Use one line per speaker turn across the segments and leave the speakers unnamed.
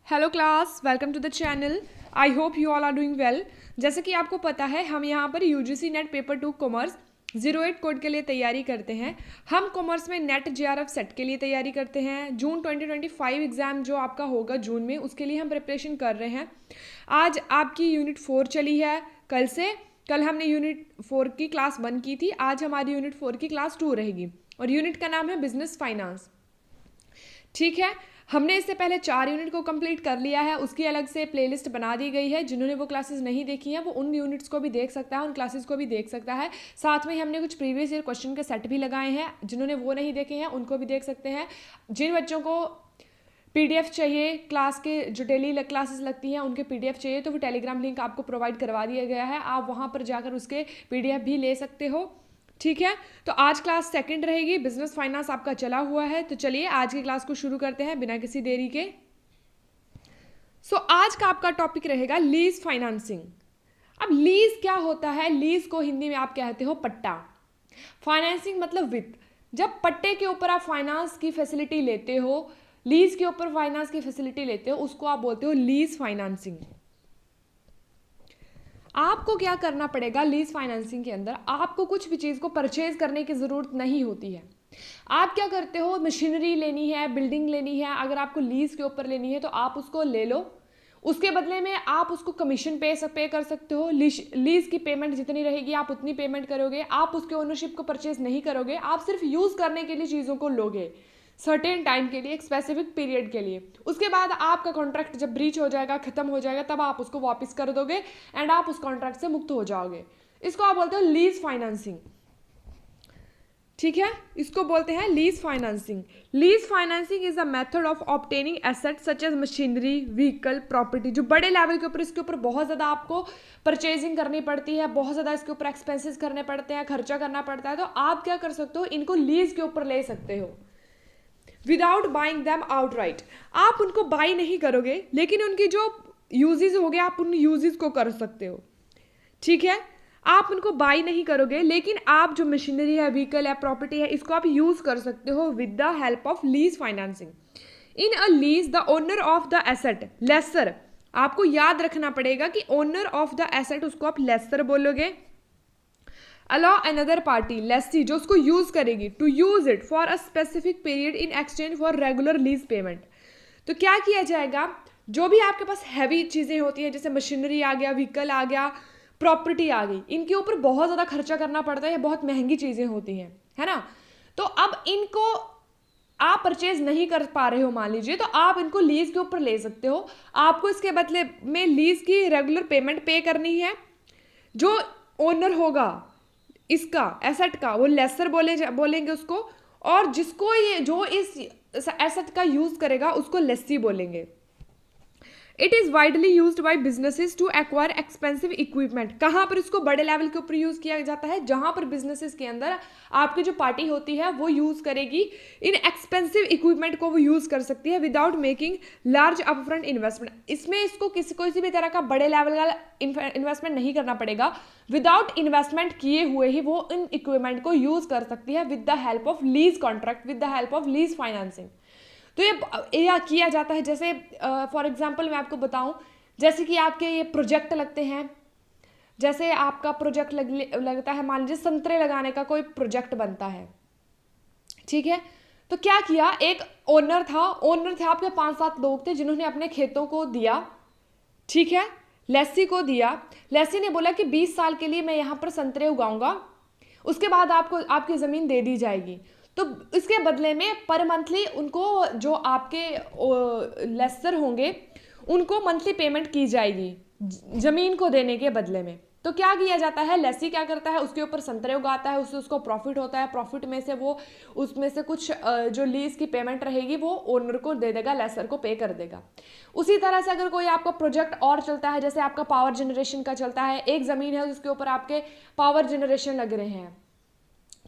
Hello class, welcome to the channel. I hope you all are doing well. जैसे कि आपको पता है, हम यहाँ पर UGC NET paper 2 commerce 08 code के लिए तैयारी करते हैं। हम कॉमर्स में नेट जेआरएफ सेट के लिए तैयारी करते हैं। जून 2025 एग्ज़ाम जो आपका होगा जून में, उसके लिए हम प्रिपरेशन कर रहे हैं। आज आपकी यूनिट 4 चली है। कल हमने यूनिट 4 की क्लास 1 की थी। आज हमारी यूनिट 4 की क्लास 2 रहेगी और यूनिट का नाम है बिजनेस फाइनेंस। ठीक है, हमने इससे पहले 4 यूनिट को कंप्लीट कर लिया है। उसकी अलग से प्लेलिस्ट बना दी गई है। जिन्होंने वो क्लासेस नहीं देखी हैं वो उन यूनिट्स को भी देख सकता है, उन क्लासेस को भी देख सकता है। साथ में ही हमने कुछ प्रीवियस ईयर क्वेश्चन के सेट भी लगाए हैं। जिन्होंने वो नहीं देखे हैं उनको भी देख सकते हैं। जिन बच्चों को पीडीएफ चाहिए, क्लास के जो डेली क्लासेस लगती हैं उनके पीडीएफ चाहिए, तो वो टेलीग्राम लिंक आपको प्रोवाइड करवा दिया गया है। आप वहाँ पर जाकर उसके पीडीएफ भी ले सकते हो। ठीक है, तो आज क्लास सेकंड रहेगी। बिजनेस फाइनेंस आपका चला हुआ है। तो चलिए आज की क्लास को शुरू करते हैं बिना किसी देरी के। आज का आपका टॉपिक रहेगा लीज फाइनेंसिंग। अब लीज क्या होता है? लीज को हिंदी में आप कहते हो पट्टा। फाइनेंसिंग मतलब वित्त। जब पट्टे के ऊपर आप फाइनेंस की फैसिलिटी लेते हो, लीज के ऊपर फाइनेंस की फैसिलिटी लेते हो, उसको आप बोलते हो लीज फाइनेंसिंग। आपको क्या करना पड़ेगा लीज फाइनेंसिंग के अंदर? आपको कुछ भी चीज़ को परचेज करने की ज़रूरत नहीं होती है। आप क्या करते हो, मशीनरी लेनी है, बिल्डिंग लेनी है, अगर आपको लीज के ऊपर लेनी है तो आप उसको ले लो। उसके बदले में आप उसको कमीशन पे कर सकते हो। लीज की पेमेंट जितनी रहेगी आप उतनी पेमेंट करोगे। आप उसके ओनरशिप को परचेज नहीं करोगे, आप सिर्फ यूज़ करने के लिए चीज़ों को लोगे सर्टेन टाइम के लिए, एक स्पेसिफिक पीरियड के लिए। उसके बाद आपका कॉन्ट्रैक्ट जब ब्रीच हो जाएगा, खत्म हो जाएगा, तब आप उसको वापस कर दोगे एंड आप उस कॉन्ट्रैक्ट से मुक्त हो जाओगे। इसको आप बोलते हो लीज फाइनेंसिंग। ठीक है, इसको बोलते हैं lease financing. Lease financing is a method of obtaining assets such as machinery, vehicle, property. जो बड़े लेवल के ऊपर इसके ऊपर बहुत ज़्यादा आपको परचेजिंग करनी पड़ती है, बहुत ज़्यादा इसके ऊपर एक्सपेंसेस करने पड़ते हैं, खर्चा करना पड़ता है, तो आप क्या कर सकते हो, इनको लीज के ऊपर ले सकते हो विदाउट बाइंग दैम आउटराइट। आप उनको बाई नहीं करोगे, लेकिन उनकी जो यूजेस हो गए आप उन यूजेस को कर सकते हो। ठीक है, आप उनको बाई नहीं करोगे, लेकिन आप जो मशीनरी है, व्हीकल है, प्रॉपर्टी है, इसको आप यूज कर सकते हो with the help of lease financing. In a lease the owner of the asset lessor. आपको याद रखना पड़ेगा कि ओनर ऑफ द एसेट, उसको आप लेसर बोलोगे। अलाउ अनदर पार्टी लेसी, जो उसको यूज करेगी, to use it for a specific period in exchange for regular lease payment. तो क्या किया जाएगा, जो भी आपके पास हैवी चीजें होती हैं, जैसे मशीनरी आ गया, व्हीकल आ गया, प्रॉपर्टी आ गई, इनके ऊपर बहुत ज्यादा खर्चा करना पड़ता है, बहुत महंगी चीजें होती हैं, है ना। तो अब इनको आप परचेज नहीं कर पा रहे हो मान लीजिए, तो आप इनको लीज के ऊपर ले सकते हो। आपको इसके बदले में लीज की रेगुलर पेमेंट पे करनी है। जो ओनर होगा इसका एसेट का, वो लेसर बोलेंगे उसको, और जिसको ये जो इस एसेट का यूज करेगा उसको लेसी बोलेंगे। It is widely used by businesses to acquire expensive equipment. कहाँ पर इसको बड़े लेवल के ऊपर यूज किया जाता है? जहां पर बिजनेसेस के अंदर आपकी जो पार्टी होती है वो यूज करेगी इन एक्सपेंसिव इक्विपमेंट को, वो यूज कर सकती है without making large upfront investment. इसमें इसको किसी भी तरह का बड़े लेवल का इन्वेस्टमेंट नहीं करना पड़ेगा। विदाउट इन्वेस्टमेंट किए हुए ही वो इन इक्विपमेंट को यूज कर सकती है with the help of lease contract, with the help of lease financing. तो ये किया जाता है। जैसे फॉर एग्जांपल मैं आपको बताऊं, जैसे कि आपके ये प्रोजेक्ट लगते हैं, जैसे आपका प्रोजेक्ट लगता है, मान लीजिए संतरे लगाने का कोई प्रोजेक्ट बनता है। ठीक है, तो क्या किया, एक ओनर था आपके 5-7 लोग थे जिन्होंने अपने खेतों को दिया। ठीक है, लेसी को दिया। लेसी ने बोला कि 20 साल के लिए मैं यहाँ पर संतरे उगाऊंगा, उसके बाद आपको आपकी ज़मीन दे दी जाएगी। तो इसके बदले में पर मंथली उनको, जो आपके लेसर होंगे, उनको मंथली पेमेंट की जाएगी ज़मीन को देने के बदले में। तो क्या किया जाता है, लेसी क्या करता है, उसके ऊपर संतरे उगाता है, उससे उसको प्रॉफिट होता है। प्रॉफिट में से वो उसमें से कुछ जो लीज की पेमेंट रहेगी वो ओनर को दे देगा, लेसर को पे कर देगा। उसी तरह से अगर कोई आपका प्रोजेक्ट और चलता है, जैसे आपका पावर जनरेशन का चलता है, एक ज़मीन है जिसके ऊपर आपके पावर जनरेशन लग रहे हैं,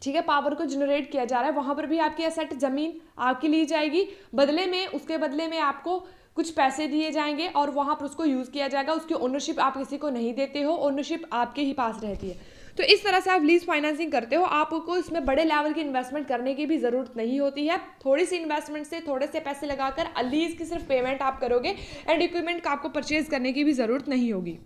ठीक है, पावर को जनरेट किया जा रहा है, वहां पर भी आपकी एसेट जमीन आपकी ली जाएगी, बदले में उसके बदले में आपको कुछ पैसे दिए जाएंगे और वहां पर उसको यूज किया जाएगा। उसकी ओनरशिप आप किसी को नहीं देते हो, ओनरशिप आपके ही पास रहती है। तो इस तरह से आप लीज फाइनेंसिंग करते हो, आपको इसमें बड़े लेवल की इन्वेस्टमेंट करने की भी ज़रूरत नहीं होती है। थोड़ी सी इन्वेस्टमेंट से थोड़े से पैसे लगाकर लीज की सिर्फ पेमेंट आप करोगे एंड इक्विपमेंट का आपको परचेज करने की भी ज़रूरत नहीं होगी।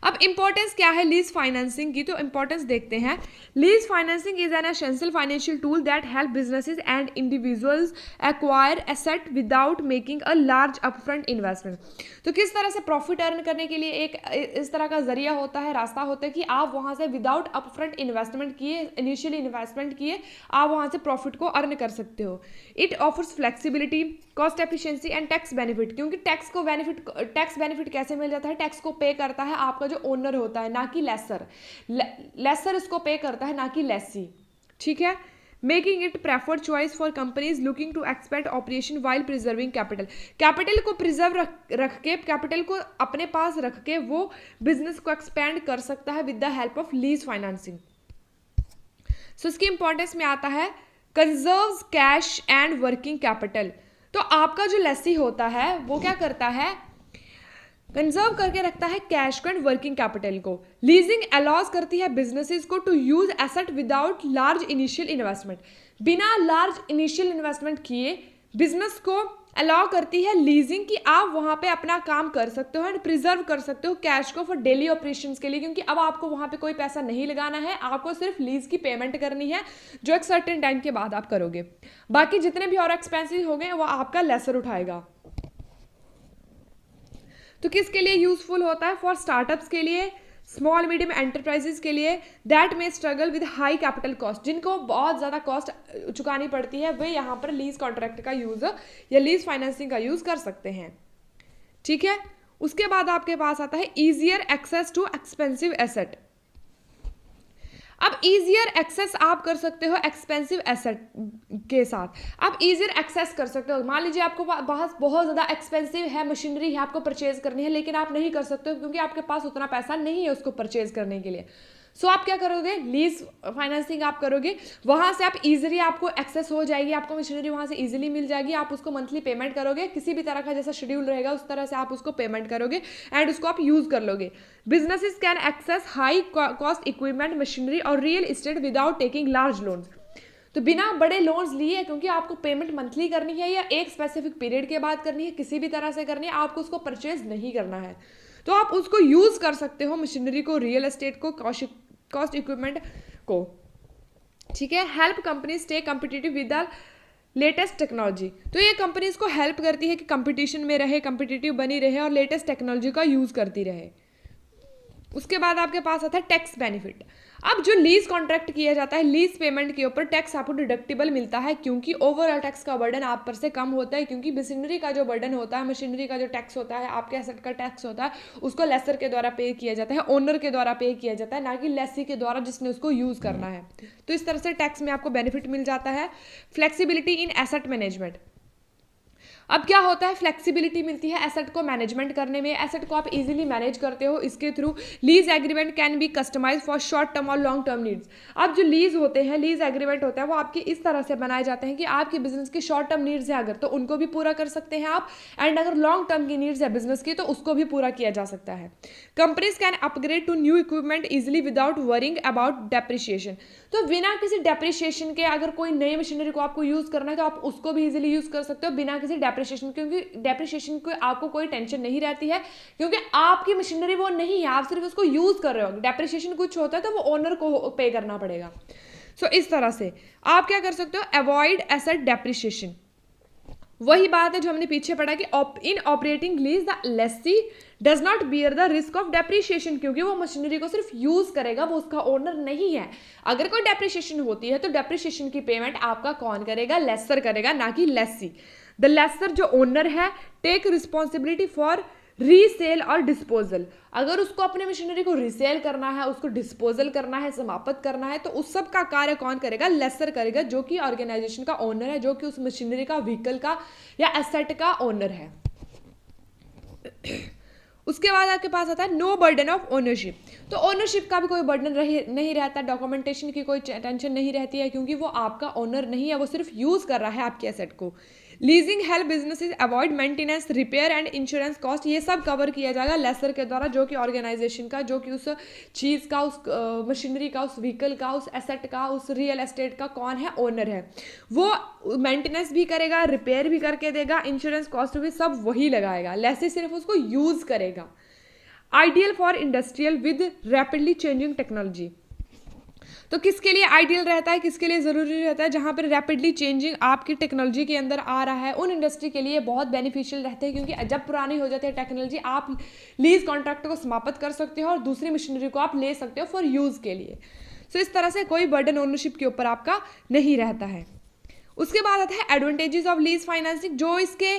अब इंपॉर्टेंस क्या है लीज फाइनेंसिंग की, तो इंपॉर्टेंस देखते हैं। Lease financing is an essential financial tool that help businesses and individuals acquire asset without making a large upfront investment. तो किस तरह से प्रॉफिट अर्न करने के लिए एक इस तरह का जरिया होता है, रास्ता होता है कि आप वहां से विदाउट अपफ्रंट इन्वेस्टमेंट किए, इनिशियली इन्वेस्टमेंट किए, आप वहां से प्रॉफिट को अर्न कर सकते हो। It offers flexibility, cost efficiency and tax benefit. क्योंकि टैक्स बेनिफिट कैसे मिल जाता है, टैक्स को पे करता है आपका जो ओनर होता है, ना कि लेसर इसको पे करता है, ना कि लेसी। ठीक है, making it preferred choice for companies looking to expand operation while preserving capital को प्रिजर्व रख के, कैपिटल को अपने पास रख के वो बिजनेस को एक्सपेंड कर सकता है with the help of lease financing. So इसकी इंपॉर्टेंस में आता है conserves cash and working capital. तो आपका जो लेसी होता है वो क्या करता है, कंजर्व करके रखता है कैश को एंड वर्किंग कैपिटल को। लीजिंग अलाउज करती है बिजनेसेस को to use asset without large initial investment. बिना लार्ज इनिशियल इन्वेस्टमेंट किए बिजनेस को अलाउ करती है लीजिंग कि आप वहां पे अपना काम कर सकते हो एंड प्रिजर्व कर सकते हो कैश को फॉर डेली ऑपरेशंस के लिए। क्योंकि अब आपको वहां पे कोई पैसा नहीं लगाना है, आपको सिर्फ लीज की पेमेंट करनी है जो एक सर्टेन टाइम के बाद आप करोगे। बाकी जितने भी और एक्सपेंसिव हो गए वो आपका लेसर उठाएगा। तो किसके लिए यूजफुल होता है, फॉर स्टार्टअप्स के लिए, स्मॉल मीडियम एंटरप्राइजेस के लिए दैट में struggle with high capital cost, जिनको बहुत ज़्यादा कॉस्ट चुकानी पड़ती है, वे यहाँ पर लीज कॉन्ट्रैक्ट का यूज़ या लीज फाइनेंसिंग का यूज़ कर सकते हैं। ठीक है, उसके बाद आपके पास आता है easier access to expensive asset. अब ईजियर एक्सेस आप कर सकते हो एक्सपेंसिव एसेट के साथ। आप ईजियर एक्सेस कर सकते हो, मान लीजिए आपको बहुत ज़्यादा एक्सपेंसिव है मशीनरी है, आपको परचेज करनी है, लेकिन आप नहीं कर सकते हो क्योंकि आपके पास उतना पैसा नहीं है उसको परचेज करने के लिए। सो आप क्या करोगे, लीज फाइनेंसिंग आप करोगे, वहां से आप इजीली आपको एक्सेस हो जाएगी, आपको मशीनरी वहां से इजीली मिल जाएगी, आप उसको मंथली पेमेंट करोगे, किसी भी तरह का जैसा शेड्यूल रहेगा उस तरह से आप उसको पेमेंट करोगे एंड उसको आप यूज कर लोगे। Businesses can access high cost equipment, machinery और real estate without taking large loans. तो बिना बड़े लोन्स लिए, क्योंकि आपको पेमेंट मंथली करनी है या एक स्पेसिफिक पीरियड के बाद करनी है, किसी भी तरह से करनी है, आपको उसको परचेज नहीं करना है, तो आप उसको यूज कर सकते हो, मशीनरी को, रियल एस्टेट को, कॉस्ट इक्विपमेंट को। ठीक है, help company stay competitive with the latest technology. तो ये कंपनीज को हेल्प करती है कि कंपटीशन में रहे, कॉम्पिटिटिव बनी रहे और लेटेस्ट टेक्नोलॉजी का यूज करती रहे। उसके बाद आपके पास आता है टैक्स बेनिफिट। अब जो लीज कॉन्ट्रैक्ट किया जाता है, लीज पेमेंट के ऊपर टैक्स आपको डिडक्टिबल मिलता है, क्योंकि ओवरऑल टैक्स का बर्डन आप पर से कम होता है, क्योंकि मशीनरी का जो बर्डन होता है, मशीनरी का जो टैक्स होता है, आपके एसेट का टैक्स होता है, उसको लेसर के द्वारा पे किया जाता है, ओनर के द्वारा पे किया जाता है, ना कि लेसी के द्वारा जिसने उसको यूज करना है। तो इस तरह से टैक्स में आपको बेनिफिट मिल जाता है। Flexibility in asset management. अब क्या होता है, फ्लेक्सिबिलिटी मिलती है एसेट को मैनेजमेंट करने में, एसेट को आप इजीली मैनेज करते हो इसके थ्रू। Lease agreement can be customize for short term और लॉन्ग टर्म नीड्स। अब जो लीज होते हैं, लीज एग्रीमेंट होता है, वो आपके इस तरह से बनाए जाते हैं कि आपके बिजनेस की शॉर्ट टर्म नीड्स है अगर, तो उनको भी पूरा कर सकते हैं आप, एंड अगर लॉन्ग टर्म की नीड्स है बिजनेस की, तो उसको भी पूरा किया जा सकता है। Companies can upgrade to new equipment easily without worrying about depreciation. तो बिना किसी डेप्रिशिएशन के अगर कोई नई मशीनरी को आपको यूज करना है तो आप उसको भी इजीली यूज कर सकते हो बिना किसी डेप्रिशिएशन, क्योंकि डेप्रिशिएशन को आपको कोई टेंशन नहीं रहती है, क्योंकि आपकी मशीनरी वो नहीं है, आप सिर्फ उसको यूज कर रहे हो। डेप्रिशिएशन कुछ होता है तो वो ओनर को पे करना पड़ेगा। सो इस तरह से आप क्या कर सकते हो, अवॉइड एसेट डेप्रिशिएशन। वही बात है जो हमने पीछे पढ़ा कि in operating lease the lessee does not bear the risk of depreciation, क्योंकि वो मशीनरी को सिर्फ यूज करेगा, वो उसका ओनर नहीं है। अगर कोई डेप्रिशिएशन होती है तो डेप्रिशिएशन की पेमेंट आपका कौन करेगा, लेसर करेगा, ना कि लेसी। द लेसर जो ओनर है टेक रिस्पॉन्सिबिलिटी फॉर रीसेल और डिस्पोजल। अगर उसको अपने मशीनरी को रीसेल करना है, उसको डिस्पोजल करना है, समाप्त करना है, तो उस सब का कार्य कौन करेगा, लेसर करेगा, जो कि ऑर्गेनाइजेशन का ओनर है, जो कि उस मशीनरी का, व्हीकल का या एसेट का ओनर है। उसके बाद आपके पास आता है नो बर्डन ऑफ ओनरशिप। तो ओनरशिप का भी कोई बर्डन नहीं रहता, डॉक्यूमेंटेशन की कोई टेंशन नहीं रहती है, क्योंकि वो आपका ओनर नहीं है, वो सिर्फ यूज कर रहा है आपके एसेट को। Leasing help businesses avoid maintenance, repair and insurance cost, ये सब कवर किया जाएगा लेसर के द्वारा, जो कि ऑर्गेनाइजेशन का, जो कि उस चीज़ का, उस मशीनरी का, उस व्हीकल का, उस एसेट का, उस रियल एस्टेट का कौन है, ओनर है, वो मेंटेनेंस भी करेगा, रिपेयर भी करके देगा, इंश्योरेंस कॉस्ट भी सब वही लगाएगा, लेसी सिर्फ उसको यूज़ करेगा। Ideal for industrial with rapidly changing technology, तो किसके लिए आइडियल रहता है, किसके लिए ज़रूरी रहता है, जहाँ पर रैपिडली चेंजिंग आपकी टेक्नोलॉजी के अंदर आ रहा है, उन इंडस्ट्री के लिए बहुत बेनिफिशियल रहते हैं, क्योंकि जब पुरानी हो जाती है टेक्नोलॉजी, आप लीज कॉन्ट्रैक्ट को समाप्त कर सकते हो और दूसरी मशीनरी को आप ले सकते हो फॉर यूज़ के लिए। सो इस तरह से कोई बर्डन ओनरशिप के ऊपर आपका नहीं रहता है। उसके बाद आता है एडवांटेजेस ऑफ लीज फाइनेंसिंग, जो इसके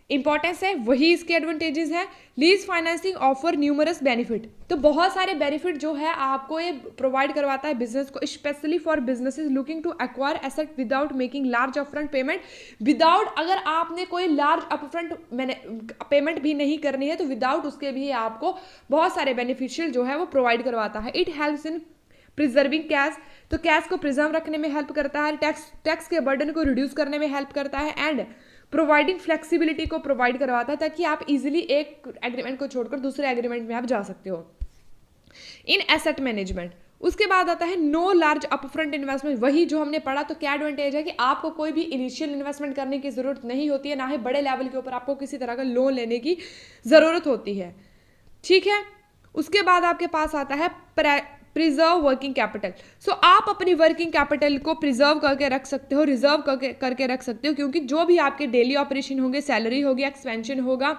इंपॉर्टेंस है वही इसके एडवांटेजेस है। Lease financing offer numerous benefit, तो बहुत सारे बेनिफिट जो है आपको ये प्रोवाइड करवाता है बिजनेस को, specially for businesses looking to acquire asset without making large upfront payment. Without, अगर आपने कोई लार्ज अपफ्रंट पेमेंट भी नहीं करनी है तो विदाउट उसके भी आपको बहुत सारे बेनिफिशियल जो है वो प्रोवाइड करवाता है। It helps in preserving cash, तो कैश को प्रिजर्व रखने में हेल्प करता है, टैक्स के बर्डन को रिड्यूस करने में हेल्प करता है, एंड प्रोवाइडिंग फ्लेक्सिबिलिटी को प्रोवाइड करवाता है, ताकि आप इजीली एक एग्रीमेंट को छोड़कर दूसरे एग्रीमेंट में आप जा सकते हो। इन एसेट मैनेजमेंट, उसके बाद आता है नो लार्ज अपफ्रंट इन्वेस्टमेंट, वही जो हमने पढ़ा। तो क्या एडवांटेज है कि आपको कोई भी इनिशियल इन्वेस्टमेंट करने की जरूरत नहीं होती है, ना ही बड़े लेवल के ऊपर आपको किसी तरह का लोन लेने की जरूरत होती है, ठीक है। उसके बाद आपके पास आता है प्रिजर्व वर्किंग कैपिटल, सो आप अपनी वर्किंग कैपिटल को प्रिजर्व करके रख सकते हो, रिजर्व करके रख सकते हो, क्योंकि जो भी आपके डेली ऑपरेशन होंगे, सैलरी होगी, एक्सपेंशन होगा,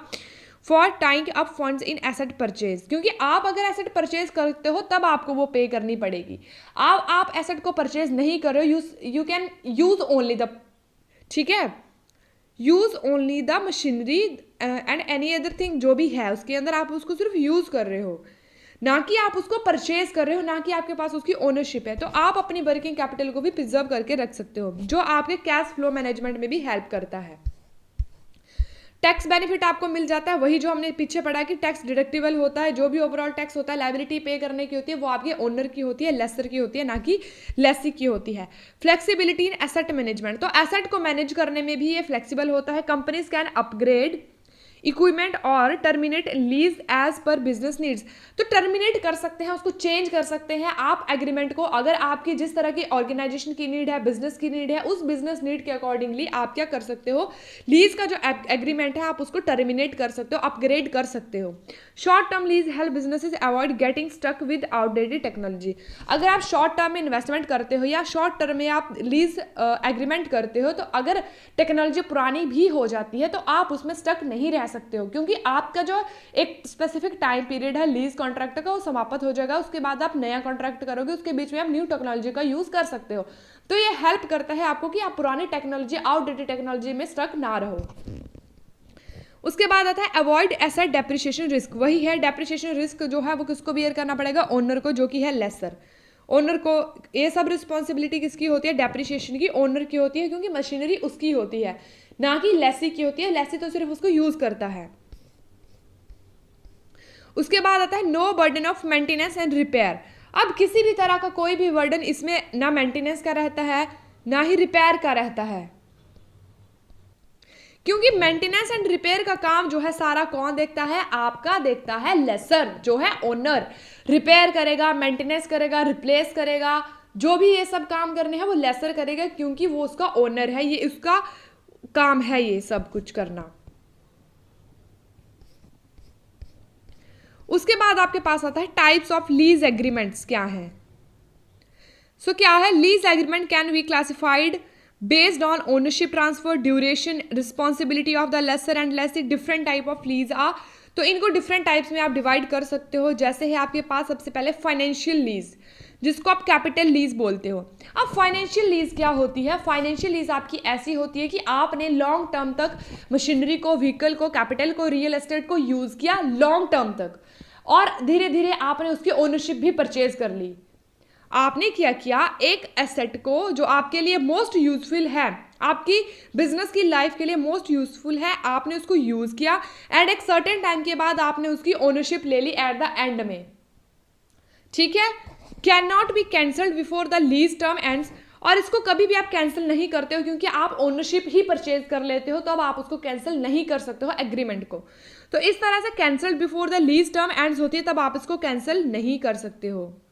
for tying up funds in asset purchase, क्योंकि आप अगर एसेट परचेज करते हो तब आपको वो पे करनी पड़ेगी। आप एसेट को परचेज नहीं कर रहे हो, you can use only the, ठीक है, use only the machinery and any other thing जो भी है उसके अंदर, आप उसको सिर्फ यूज कर रहे हो, ना कि आप उसको परचेज कर रहे हो, ना कि आपके पास उसकी ओनरशिप है। तो आप अपनी वर्किंग कैपिटल को भी प्रिजर्व करके रख सकते हो, जो आपके कैश फ्लो मैनेजमेंट में भी हेल्प करता है। टैक्स बेनिफिट आपको मिल जाता है, वही जो हमने पीछे पढ़ा कि टैक्स डिडक्टिबल होता है, जो भी ओवरऑल टैक्स होता है, लायबिलिटी पे करने की होती है, वो आपके ओनर की होती है, लेसर की होती है, ना कि लेसी की होती है। फ्लेक्सिबिलिटी इन एसेट मैनेजमेंट, तो एसेट को मैनेज करने में भी ये फ्लेक्सिबल होता है। कंपनीज कैन अपग्रेड इक्विपमेंट और terminate lease as per business needs, तो टर्मिनेट कर सकते हैं, उसको चेंज कर सकते हैं आप एग्रीमेंट को, अगर आपकी जिस तरह की ऑर्गेनाइजेशन की नीड है, बिजनेस की नीड है, उस बिजनेस नीड के अकॉर्डिंगली आप क्या कर सकते हो, लीज का जो एग्रीमेंट है आप उसको टर्मिनेट कर सकते हो, अपग्रेड कर सकते हो। Short term lease help businesses avoid getting stuck with outdated technology, अगर आप शॉर्ट टर्म में इन्वेस्टमेंट करते हो या शॉर्ट टर्म में आप लीज एग्रीमेंट करते हो, तो अगर टेक्नोलॉजी पुरानी भी हो जाती है तो आप उसमें स्टक नहीं रह सकते हो, क्योंकि आपका जो एक स्पेसिफिक टाइम पीरियड है लीज कॉन्ट्रैक्ट का, वो समाप्त हो जाएगा, उसके बाद आप नया कॉन्ट्रैक्ट करोगे, उसके बीच में आप न्यू टेक्नोलॉजी का यूज कर सकते हो। तो ये हेल्प करता है आपको कि आप पुरानी टेक्नोलॉजी, आउटडेटेड टेक्नोलॉजी में स्टक ना रहो। उसके बाद आता है अवॉइड एसेट डेप्रिसिएशन रिस्क, वही है डेप्रिसिएशन रिस्क जो है वो किसको बियर करना पड़ेगा, ओनर को, जो कि है लेसर। ओनर को ये सब रिस्पॉन्सिबिलिटी किसकी होती है, डेप्रिसिएशन की ओनर की होती है, क्योंकि मशीनरी उसकी होती है, ना कि लेसी की होती है, लेसी तो सिर्फ उसको यूज करता है। उसके बाद आता है no burden of maintenance and repair, अब किसी भी तरह का कोई भी बर्डन इसमें ना मेंटेनेंस का रहता है ना ही रिपेयर का रहता है, क्योंकि मेंटेनेंस एंड रिपेयर का काम जो है सारा कौन देखता है, आपका देखता है लेसर, जो है ओनर। रिपेयर करेगा, मेंटेनेंस करेगा, रिप्लेस करेगा, जो भी ये सब काम करने हैं वो लेसर करेगा, क्योंकि वो उसका ओनर है, ये उसका काम है ये सब कुछ करना। उसके बाद आपके पास आता है टाइप्स ऑफ लीज एग्रीमेंट्स क्या है। सो क्या है, lease agreement can be classified based on ownership transfer, duration, responsibility of the lessor and lessee, different type of lease आ, तो इनको डिफरेंट टाइप्स में आप डिवाइड कर सकते हो। जैसे है आपके पास सबसे पहले फाइनेंशियल लीज, जिसको आप कैपिटल लीज बोलते हो। अब फाइनेंशियल लीज क्या होती है, फाइनेंशियल लीज आपकी ऐसी होती है कि आपने लॉन्ग टर्म तक मशीनरी को, व्हीकल को, कैपिटल को, रियल एस्टेट को यूज किया लॉन्ग टर्म तक, और धीरे धीरे आपने उसकी ओनरशिप भी परचेज कर ली। आपने क्या किया, एक एसेट को जो आपके लिए मोस्ट यूजफुल है, आपकी बिजनेस की लाइफ के लिए मोस्ट यूजफुल है, आपने उसको यूज किया, एंड एक सर्टेन टाइम के बाद आपने उसकी ओनरशिप ले ली एट द एंड में, ठीक है। Can not be cancelled before the lease term ends, और इसको कभी भी आप कैंसिल नहीं करते हो, क्योंकि आप ओनरशिप ही परचेज कर लेते हो, तो अब आप उसको कैंसिल नहीं कर सकते हो एग्रीमेंट को। तो इस तरह से cancel before the lease term ends होती है, तब आप इसको कैंसिल नहीं कर सकते हो।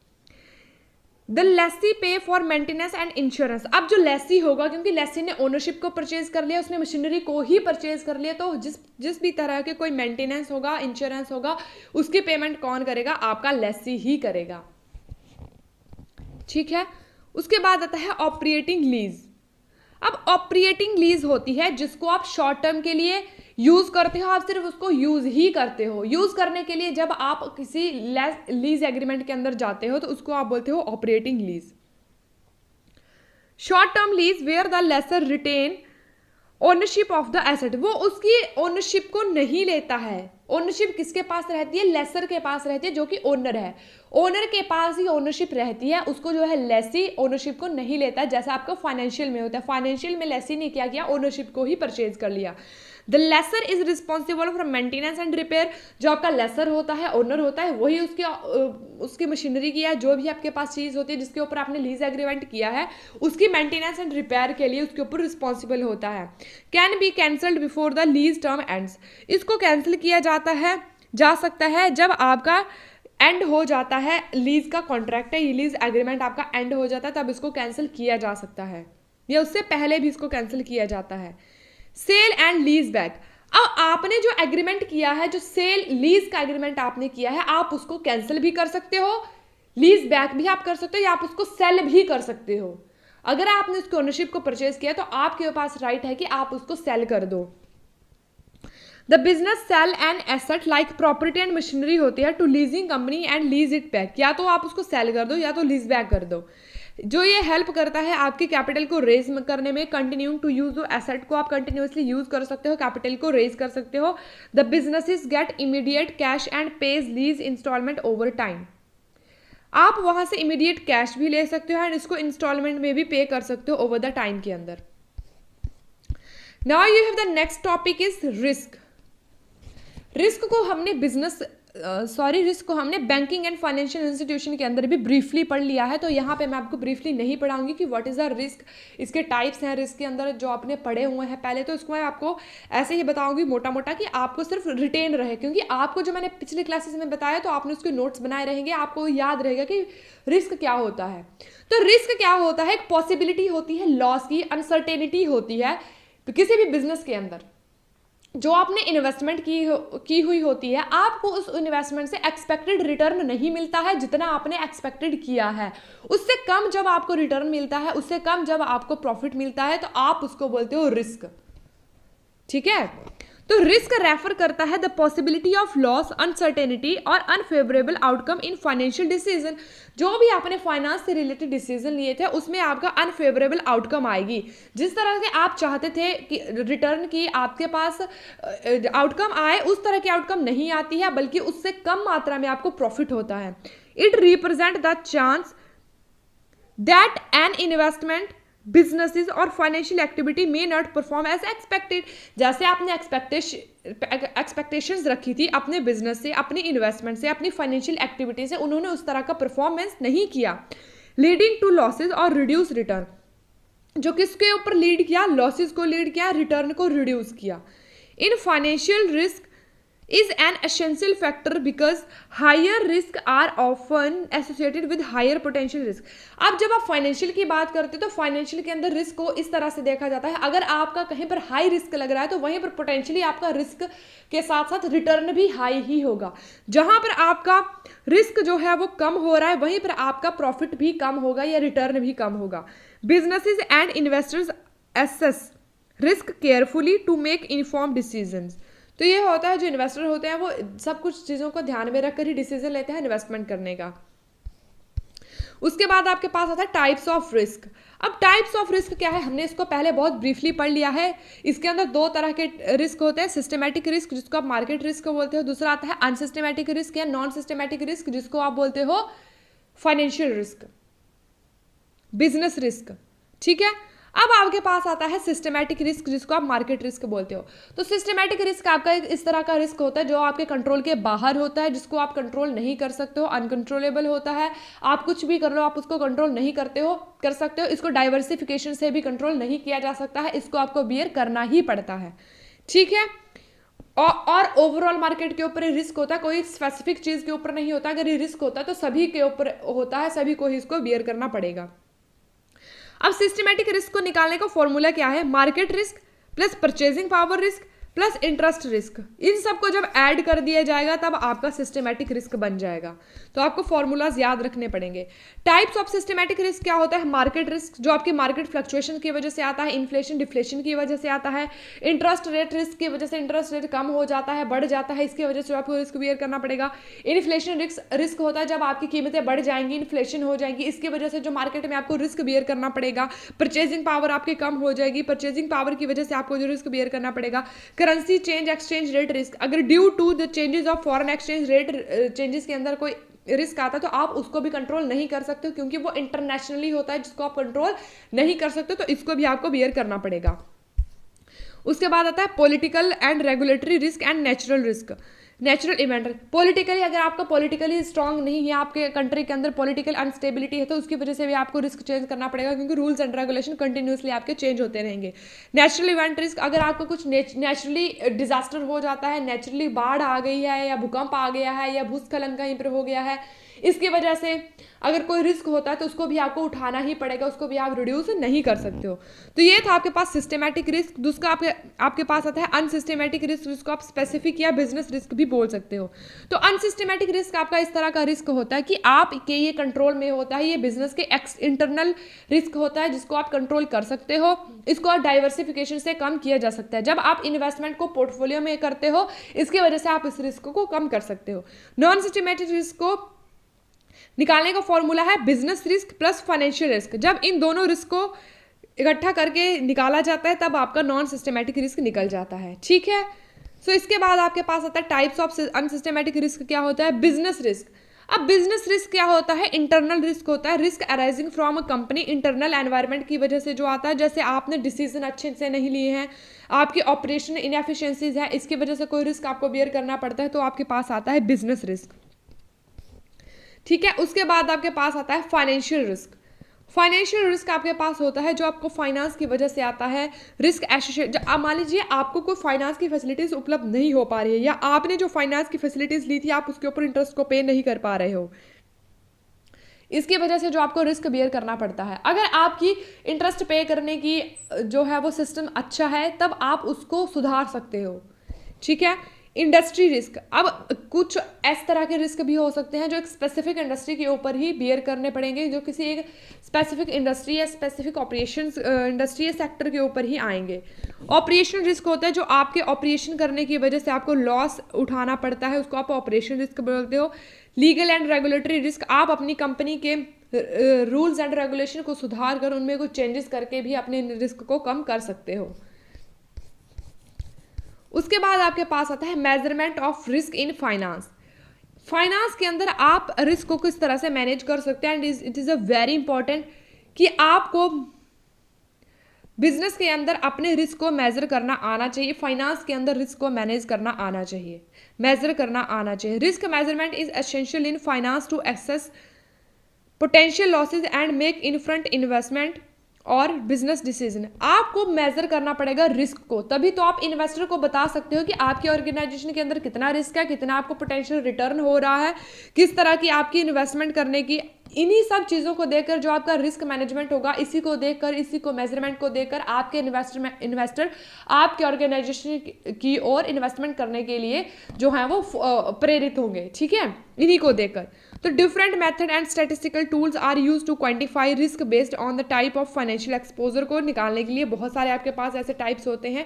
द लेसी पे फॉर मेंटेनेंस एंड इंश्योरेंस। अब जो लेसी होगा, क्योंकि लेसी ने ओनरशिप को परचेज कर लिया, उसने मशीनरी को ही परचेज कर लिया, तो जिस भी तरह के कोई मेंटेनेंस होगा, इंश्योरेंस होगा, उसकी पेमेंट कौन करेगा? आपका लेसी ही करेगा। ठीक है। उसके बाद आता है ऑपरेटिंग लीज। अब ऑपरेटिंग लीज होती है जिसको आप शॉर्ट टर्म के लिए यूज करते हो, आप सिर्फ उसको यूज ही करते हो। यूज करने के लिए जब आप किसी लीज एग्रीमेंट के अंदर जाते हो तो उसको आप बोलते हो operating lease. Short term lease where the lessor retain ownership of the asset, वो उसकी ओनरशिप को नहीं लेता है। ओनरशिप किसके पास रहती है? लेसर के पास रहती है, जो कि ओनर है। ओनर के पास ही ओनरशिप रहती है, उसको जो है लेसी ओनरशिप को नहीं लेता है, जैसा आपका फाइनेंशियल में होता है। फाइनेंशियल में लेसी ने क्या किया? ओनरशिप को ही परचेज कर लिया। The lessor is responsible for maintenance and repair. जो आपका लेसर होता है, ओनर होता है, वही उसकी मशीनरी की है, जो भी आपके पास चीज होती है जिसके ऊपर आपने लीज एग्रीमेंट किया है, उसकी मेंटेनेंस एंड रिपेयर के लिए उसके ऊपर रिस्पॉन्सिबल होता है। Can be cancelled before the lease term ends. इसको कैंसिल किया जा सकता है जब आपका एंड हो जाता है, लीज का कॉन्ट्रैक्ट है, ये लीज एग्रीमेंट आपका एंड हो जाता है, तब इसको कैंसिल किया जा सकता है, या उससे पहले भी इसको कैंसिल किया जाता है। Sale and lease back. अब आपने जो एग्रीमेंट किया है, जो सेल लीज का एग्रीमेंट आपने किया है, आप उसको कैंसिल भी कर सकते हो, लीज बैक भी आप कर सकते हो, या आप उसको सेल भी कर सकते हो। अगर आपने उसकी ओनरशिप को परचेज किया तो आपके पास राइट है कि आप उसको सेल कर दो। The business sale and asset like property and machinery होती है to leasing company and lease it back. या तो आप उसको सेल कर दो या तो लीज बैक कर दो। जो ये हेल्प करता है आपकी कैपिटल को रेज करने में। कंटिन्यूइंग टू यूज, एसेट को आप कंटिन्यूसली यूज कर सकते हो, कैपिटल को रेज कर सकते हो। The businesses get immediate cash and pays lease installment over time. आप वहां से इमीडिएट कैश भी ले सकते हो एंड इसको इंस्टॉलमेंट में भी पे कर सकते हो ओवर द टाइम के अंदर। Now you have the next topic is risk. Risk को हमने रिस्क को हमने बैंकिंग एंड फाइनेंशियल इंस्टीट्यूशन के अंदर भी ब्रीफली पढ़ लिया है, तो यहाँ पे मैं आपको ब्रीफली नहीं पढ़ाऊंगी कि व्हाट इज द रिस्क, इसके टाइप्स हैं रिस्क के अंदर जो आपने पढ़े हुए हैं पहले। तो इसको मैं आपको ऐसे ही बताऊंगी मोटा मोटा कि आपको सिर्फ रिटेन रहे, क्योंकि आपको जो मैंने पिछले क्लासेस में बताया तो आपने उसके नोट्स बनाए रहेंगे, आपको याद रहेगा कि रिस्क क्या होता है। तो रिस्क क्या होता है? एक पॉसिबिलिटी होती है लॉस की, अनसर्टेनिटी होती है किसी भी बिजनेस के अंदर। जो आपने इन्वेस्टमेंट की हुई होती है, आपको उस इन्वेस्टमेंट से एक्सपेक्टेड रिटर्न नहीं मिलता है जितना आपने एक्सपेक्टेड किया है। उससे कम जब आपको रिटर्न मिलता है, उससे कम जब आपको प्रॉफिट मिलता है, तो आप उसको बोलते हो रिस्क। ठीक है। तो रिस्क रेफर करता है the possibility of loss, uncertainty और unfavourable outcome in financial decision. जो भी आपने फाइनेंस से रिलेटेड डिसीजन लिए थे उसमें आपका अनफेवरेबल आउटकम आएगी। जिस तरह के आप चाहते थे कि रिटर्न की आपके पास आउटकम आए, उस तरह की आउटकम नहीं आती है, बल्कि उससे कम मात्रा में आपको प्रॉफिट होता है। It represent the chance that an investment, businesses और financial activity may not perform as expected. जैसे आपने एक्सपेक्टेशंस रखी थी अपने बिजनेस से, अपनी इन्वेस्टमेंट से, अपनी फाइनेंशियल एक्टिविटी से, उन्होंने उस तरह का परफॉर्मेंस नहीं किया, लीडिंग टू लॉसेज और रिड्यूस रिटर्न। जो किसके ऊपर लीड किया? लॉसेज को लीड किया, रिटर्न को रिड्यूस किया। In financial risk is an essential factor because higher risk are often associated with higher potential risk। अब जब आप फाइनेंशियल की बात करते हो तो फाइनेंशियल के अंदर रिस्क को इस तरह से देखा जाता है, अगर आपका कहीं पर हाई रिस्क लग रहा है तो वहीं पर पोटेंशियली आपका रिस्क के साथ साथ रिटर्न भी हाई ही होगा। जहां पर आपका रिस्क जो है वो कम हो रहा है, वहीं पर आपका प्रॉफिट भी कम होगा या रिटर्न भी कम होगा। Businesses and investors assess risk carefully to make informed decisions. तो ये होता है, जो इन्वेस्टर होते हैं वो सब कुछ चीज़ों को ध्यान में रखकर ही डिसीजन लेते हैं इन्वेस्टमेंट करने का। उसके बाद आपके पास आता है टाइप्स ऑफ रिस्क। अब टाइप्स ऑफ रिस्क क्या है? हमने इसको पहले बहुत ब्रीफली पढ़ लिया है। इसके अंदर दो तरह के रिस्क होते हैं, सिस्टमेटिक रिस्क जिसको आप मार्केट रिस्क बोलते हो, दूसरा आता है अनसिस्टमेटिक रिस्क या नॉन सिस्टमेटिक रिस्क जिसको आप बोलते हो फाइनेंशियल रिस्क, बिजनेस रिस्क। ठीक है। अब आपके पास आता है सिस्टमैटिक रिस्क, जिसको आप मार्केट रिस्क बोलते हो। तो सिस्टमैटिक रिस्क आपका एक इस तरह का रिस्क होता है जो आपके कंट्रोल के बाहर होता है, जिसको आप कंट्रोल नहीं कर सकते हो, अनकंट्रोलेबल होता है। आप कुछ भी कर लो, आप उसको कंट्रोल नहीं कर सकते हो। इसको डाइवर्सिफिकेशन से भी कंट्रोल नहीं किया जा सकता है, इसको आपको बियर करना ही पड़ता है, ठीक है। और ओवरऑल मार्केट के ऊपर रिस्क होता है, कोई स्पेसिफिक चीज के ऊपर नहीं होता। अगर ये रिस्क होता है तो सभी के ऊपर होता है, सभी को ही इसको बियर करना पड़ेगा। अब सिस्टमैटिक रिस्क को निकालने का फॉर्मूला क्या है? Market risk plus purchasing power risk plus interest risk, इन सबको जब ऐड कर दिया जाएगा तब आपका सिस्टमैटिक रिस्क बन जाएगा। तो आपको फॉर्मूलाज याद रखने पड़ेंगे। टाइप्स ऑफ सिस्टमैटिक रिस्क क्या होता है? मार्केट रिस्क, जो आपकी मार्केट फ्लक्चुएशन की वजह से आता है, इन्फ्लेशन डिफ्लेशन की वजह से आता है। इंटरेस्ट रेट रिस्क की वजह से इंटरेस्ट रेट कम हो जाता है, बढ़ जाता है, इसकी वजह से आपको रिस्क बियर करना पड़ेगा। इन्फ्लेशन रिस्क होता है जब आपकी कीमतें बढ़ जाएंगी, इन्फ्लेशन हो जाएंगी, इसकी वजह से जो मार्केट में आपको रिस्क बियर करना पड़ेगा। परचेजिंग पावर आपकी कम हो जाएगी, परचेजिंग पावर की वजह से आपको जो रिस्क बियर करना पड़ेगा। Currency change, exchange rate risk, अगर due to the changes of foreign exchange rate changes के अंदर कोई रिस्क आता है तो आप उसको भी कंट्रोल नहीं कर सकते हो, क्योंकि वो इंटरनेशनली होता है जिसको आप कंट्रोल नहीं कर सकते, तो इसको भी आपको बियर करना पड़ेगा। उसके बाद आता है political and regulatory risk and natural risk. Natural event, politically अगर आपका पॉलिटिकली स्ट्रांग नहीं है, आपके कंट्री के अंदर पॉलिटिकल अनस्टेबिलिटी है, तो उसकी वजह से भी आपको रिस्क चेंज करना पड़ेगा, क्योंकि रूल्स एंड रेगुलेशन कंटिन्यूसली आपके चेंज होते रहेंगे। नेचुरल इवेंट रिस्क, अगर आपको कुछ नेचुरली डिजास्टर हो जाता है, नेचुरली बाढ़ आ गई है या भूकंप आ गया है या भूस्खलन कहीं पर हो गया है, इसकी वजह से अगर कोई रिस्क होता है तो उसको भी आपको उठाना ही पड़ेगा, उसको भी आप रिड्यूस नहीं कर सकते हो। तो ये था आपके पास सिस्टमैटिक रिस्क। दूसरा आपके पास आता है अनसिस्टमैटिक रिस्क, जिसको आप स्पेसिफिक या बिजनेस रिस्क भी बोल सकते हो। तो अनसिस्टमैटिक रिस्क आपका इस तरह का रिस्क होता है कि आपके ये कंट्रोल में होता है, ये बिजनेस के इंटरनल रिस्क होता है जिसको आप कंट्रोल कर सकते हो। इसको डाइवर्सिफिकेशन से कम किया जा सकता है। जब आप इन्वेस्टमेंट को पोर्टफोलियो में करते हो, इसकी वजह से आप इस रिस्क को कम कर सकते हो। नॉन सिस्टमैटिक रिस्क को निकालने का फॉर्मूला है business risk plus financial risk. जब इन दोनों रिस्क को इकट्ठा करके निकाला जाता है तब आपका नॉन सिस्टमैटिक रिस्क निकल जाता है, ठीक है। सो इसके बाद आपके पास आता है टाइप्स ऑफ अनसिस्टमैटिक रिस्क। क्या होता है? Business risk. अब बिजनेस रिस्क क्या होता है? इंटरनल रिस्क होता है, risk arising from a company internal environment की वजह से जो आता है, जैसे आपने डिसीजन अच्छे से नहीं लिए हैं, आपकी ऑपरेशन इनएफिशिएंसीज है, इसकी वजह से कोई रिस्क आपको बियर करना पड़ता है, तो आपके पास आता है बिजनेस रिस्क, ठीक है। उसके बाद आपके पास आता है फाइनेंशियल रिस्क। फाइनेंशियल रिस्क आपके पास होता है जो आपको फाइनेंस की वजह से आता है, रिस्क एसोसिएट। मान लीजिए आपको कोई फाइनेंस की फैसिलिटीज उपलब्ध नहीं हो पा रही है, या आपने जो फाइनेंस की फैसिलिटीज ली थी आप उसके ऊपर इंटरेस्ट को पे नहीं कर पा रहे हो, इसकी वजह से जो आपको रिस्क बियर करना पड़ता है। अगर आपकी इंटरेस्ट पे करने की जो है वो सिस्टम अच्छा है, तब आप उसको सुधार सकते हो, ठीक है। इंडस्ट्री रिस्क, अब कुछ इस तरह के रिस्क भी हो सकते हैं जो एक स्पेसिफिक इंडस्ट्री के ऊपर ही बियर करने पड़ेंगे, जो किसी एक स्पेसिफिक इंडस्ट्री या स्पेसिफिक ऑपरेशंस इंडस्ट्री या सेक्टर के ऊपर ही आएंगे। ऑपरेशन रिस्क होता है जो आपके ऑपरेशन करने की वजह से आपको लॉस उठाना पड़ता है, उसको आप ऑपरेशन रिस्क बोलते हो। लीगल एंड रेगुलेटरी रिस्क, आप अपनी कंपनी के रूल्स एंड रेगुलेशन को सुधार कर उनमें कुछ चेंजेस करके भी अपने रिस्क को कम कर सकते हो। उसके बाद आपके पास आता है measurement of risk in finance. Finance के अंदर आप रिस्क को किस तरह से मैनेज कर सकते हैं, and it is a very important कि आपको बिजनेस के अंदर अपने रिस्क को मेजर करना आना चाहिए, फाइनेंस के अंदर रिस्क को मैनेज करना आना चाहिए, मेजर करना आना चाहिए। Risk measurement is essential in finance to access potential losses and make in front investment और बिजनेस डिसीजन। आपको मेजर करना पड़ेगा रिस्क को, तभी तो आप इन्वेस्टर को बता सकते हो कि आपकी ऑर्गेनाइजेशन के अंदर कितना रिस्क है, कितना आपको पोटेंशियल रिटर्न हो रहा है, किस तरह की आपकी इन्वेस्टमेंट करने की। इन्हीं सब चीज़ों को देखकर जो आपका रिस्क मैनेजमेंट होगा, इसी को देखकर, इसी को मेजरमेंट को देखकर आपके इन्वेस्टर आपके ऑर्गेनाइजेशन की ओर इन्वेस्टमेंट करने के लिए जो है वो प्रेरित होंगे, ठीक है, इन्हीं को देखकर। तो different method and statistical tools are use to quantify risk based on the type of financial exposure. को निकालने के लिए बहुत सारे आपके पास ऐसे टाइप्स होते हैं,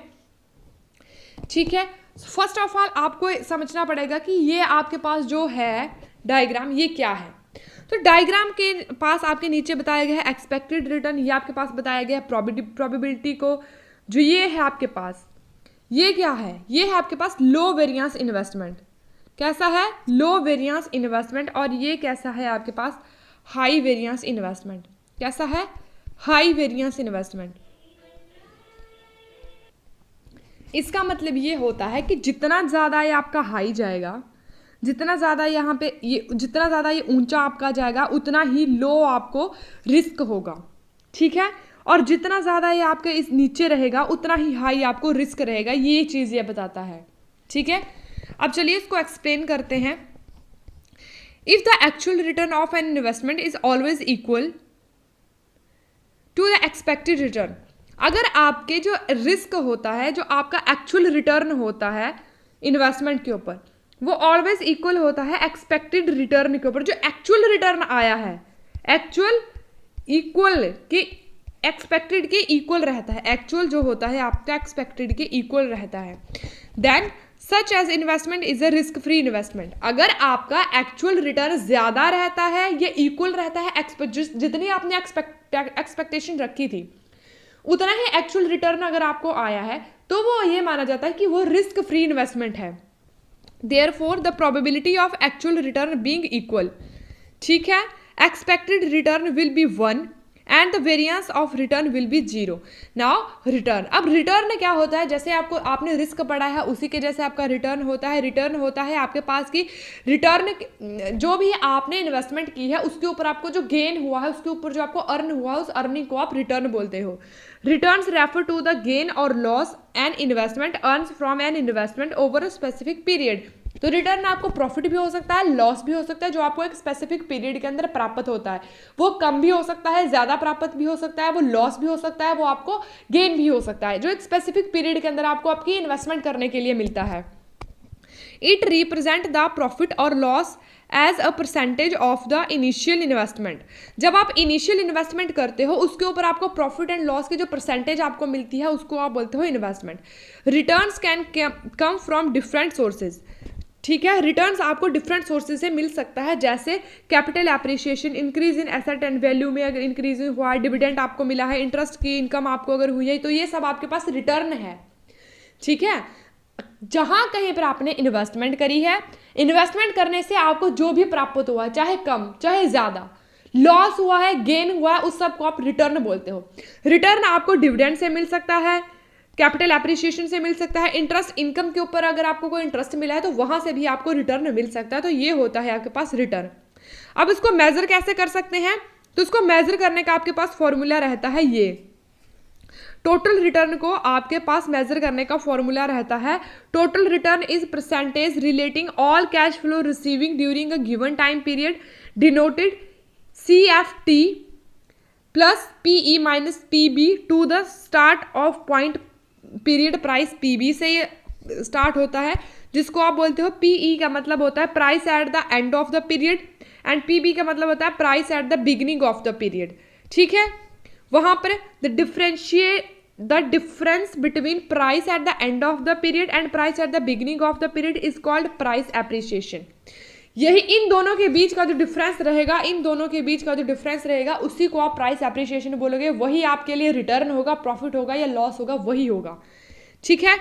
ठीक है। फर्स्ट ऑफ ऑल आपको समझना पड़ेगा कि ये आपके पास जो है डायग्राम, ये क्या है। तो डायग्राम के पास आपके नीचे बताया गया है एक्सपेक्टेड रिटर्न, ये आपके पास बताया गया है प्रोबेबिलिटी को। जो ये है आपके पास, ये क्या है? ये है आपके पास लो वेरिएंस इन्वेस्टमेंट। कैसा है? लो वेरिएंस इन्वेस्टमेंट। और ये कैसा है आपके पास? High variance investment. कैसा है? High variance investment. इसका मतलब ये होता है कि जितना ज़्यादा ये आपका हाई जाएगा, जितना ज़्यादा यहाँ पे जितना ज़्यादा ये ऊंचा आपका जाएगा उतना ही लो आपको रिस्क होगा, ठीक है। और जितना ज़्यादा ये आपके इस नीचे रहेगा उतना ही हाई आपको रिस्क रहेगा, ये चीज़ ये बताता है, ठीक है। अब चलिए इसको एक्सप्लेन करते हैं। If the actual return of an investment is always equal to the expected return, अगर आपके जो रिस्क होता है, जो आपका एक्चुअल रिटर्न होता है इन्वेस्टमेंट के ऊपर, वो ऑलवेज इक्वल होता है एक्सपेक्टेड रिटर्न के ऊपर। जो एक्चुअल रिटर्न आया है, एक्चुअल इक्वल के एक्सपेक्टेड के इक्वल रहता है, एक्चुअल जो होता है आपका एक्सपेक्टेड के इक्वल रहता है। Then such as investment is a risk free investment, अगर आपका एक्चुअल रिटर्न ज्यादा रहता है, ये इक्वल रहता है जितनी आपने एक्सपेक्टेशन रखी थी उतना ही एक्चुअल रिटर्न अगर आपको आया है, तो वो ये माना जाता है कि वो रिस्क फ्री इन्वेस्टमेंट है। Therefore, the probability of actual return being equal, ठीक है, expected return will be 1 and the variance of return will be 0. Now return, अब रिटर्न क्या होता है, जैसे आपने रिस्क पढ़ा है उसी के जैसे आपका रिटर्न होता है। रिटर्न होता है आपके पास की रिटर्न, जो भी आपने इन्वेस्टमेंट की है उसके ऊपर आपको जो गेन हुआ है, उसके ऊपर जो आपको अर्न हुआ है, उस अर्निंग को आप रिटर्न बोलते हो। Returns refer to the gain or loss an investment earns from an investment over a specific period. तो रिटर्न आपको प्रॉफिट भी हो सकता है, लॉस भी हो सकता है, जो आपको एक स्पेसिफिक पीरियड के अंदर प्राप्त होता है। वो कम भी हो सकता है, ज्यादा प्राप्त भी हो सकता है, वो लॉस भी हो सकता है, वो आपको गेन भी हो सकता है, जो एक स्पेसिफिक पीरियड के अंदर आपको आपकी इन्वेस्टमेंट करने के लिए मिलता है। इट रिप्रेजेंट द प्रॉफिट और loss as a percentage of the initial investment. जब आप इनिशियल इन्वेस्टमेंट करते हो उसके ऊपर आपको प्रॉफिट एंड लॉस की जो परसेंटेज आपको मिलती है उसको आप बोलते हो investment. Returns can come from different sources, ठीक है। रिटर्न्स आपको डिफरेंट सोर्सेज से मिल सकता है, जैसे capital appreciation, increase in asset and value में अगर इंक्रीज हुआ है, डिविडेंड आपको मिला है, इंटरेस्ट की इनकम आपको अगर हुई है, तो ये सब आपके पास रिटर्न है, ठीक है। जहां कहीं पर आपने इन्वेस्टमेंट करी है, इन्वेस्टमेंट करने से आपको जो भी प्राप्त हुआ, चाहे कम चाहे ज्यादा, लॉस हुआ है, गेन हुआ है, उस सब को आप रिटर्न बोलते हो। रिटर्न आपको डिविडेंड से मिल सकता है, कैपिटल एप्रिसिएशन से मिल सकता है, इंटरेस्ट इनकम के ऊपर अगर आपको कोई इंटरेस्ट मिला है तो वहां से भी आपको रिटर्न मिल सकता है। तो ये होता है आपके पास रिटर्न। अब इसको मेजर कैसे कर सकते हैं, तो इसको मेजर करने का आपके पास फॉर्मूला रहता है ये। टोटल रिटर्न को आपके पास मेजर करने का फॉर्मूला रहता है, total return is percentage relating all cash flow receiving during a given time period denoted CFT plus PE minus PB to the start of point period price. PB से ये start होता है, जिसको आप बोलते हो PE का मतलब होता है price at the end of the period, and PB का मतलब होता है price at the beginning of the period, ठीक है। वहां पर the difference between price at the end of the period and price at the beginning of the period is called price appreciation. यही इन दोनों के बीच का जो डिफरेंस रहेगा, इन दोनों के बीच का जो डिफरेंस रहेगा उसी को आप प्राइस एप्रिसिएशन बोलोगे। वही आपके लिए रिटर्न होगा, प्रॉफिट होगा या लॉस होगा, वही होगा, ठीक है।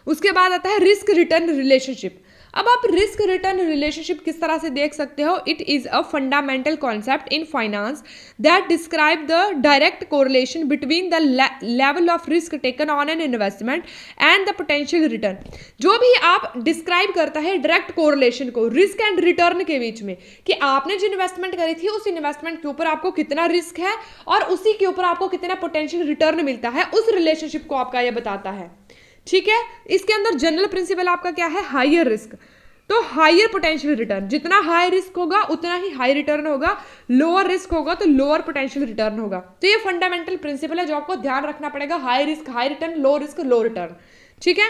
उसके बाद आता है रिस्क रिटर्न रिलेशनशिप। अब आप रिस्क रिटर्न रिलेशनशिप किस तरह से देख सकते हो, it is a fundamental concept in finance that describe the direct correlation between the level of risk taken on an investment and the potential return. जो भी आप डिस्क्राइब करता है डायरेक्ट कोरिलेशन को रिस्क एंड रिटर्न के बीच में, कि आपने जो इन्वेस्टमेंट करी थी उस इन्वेस्टमेंट के ऊपर आपको कितना रिस्क है और उसी के ऊपर आपको कितना पोटेंशियल रिटर्न मिलता है, उस रिलेशनशिप को आपका यह बताता है, ठीक है। इसके अंदर जनरल प्रिंसिपल आपका क्या है, हायर रिस्क तो हायर पोटेंशियल रिटर्न। जितना हाई रिस्क होगा उतना ही हाई रिटर्न होगा, लोअर रिस्क होगा तो लोअर पोटेंशियल रिटर्न होगा। तो ये फंडामेंटल प्रिंसिपल है जो आपको ध्यान रखना पड़ेगा, high risk high return, low risk low return, ठीक है।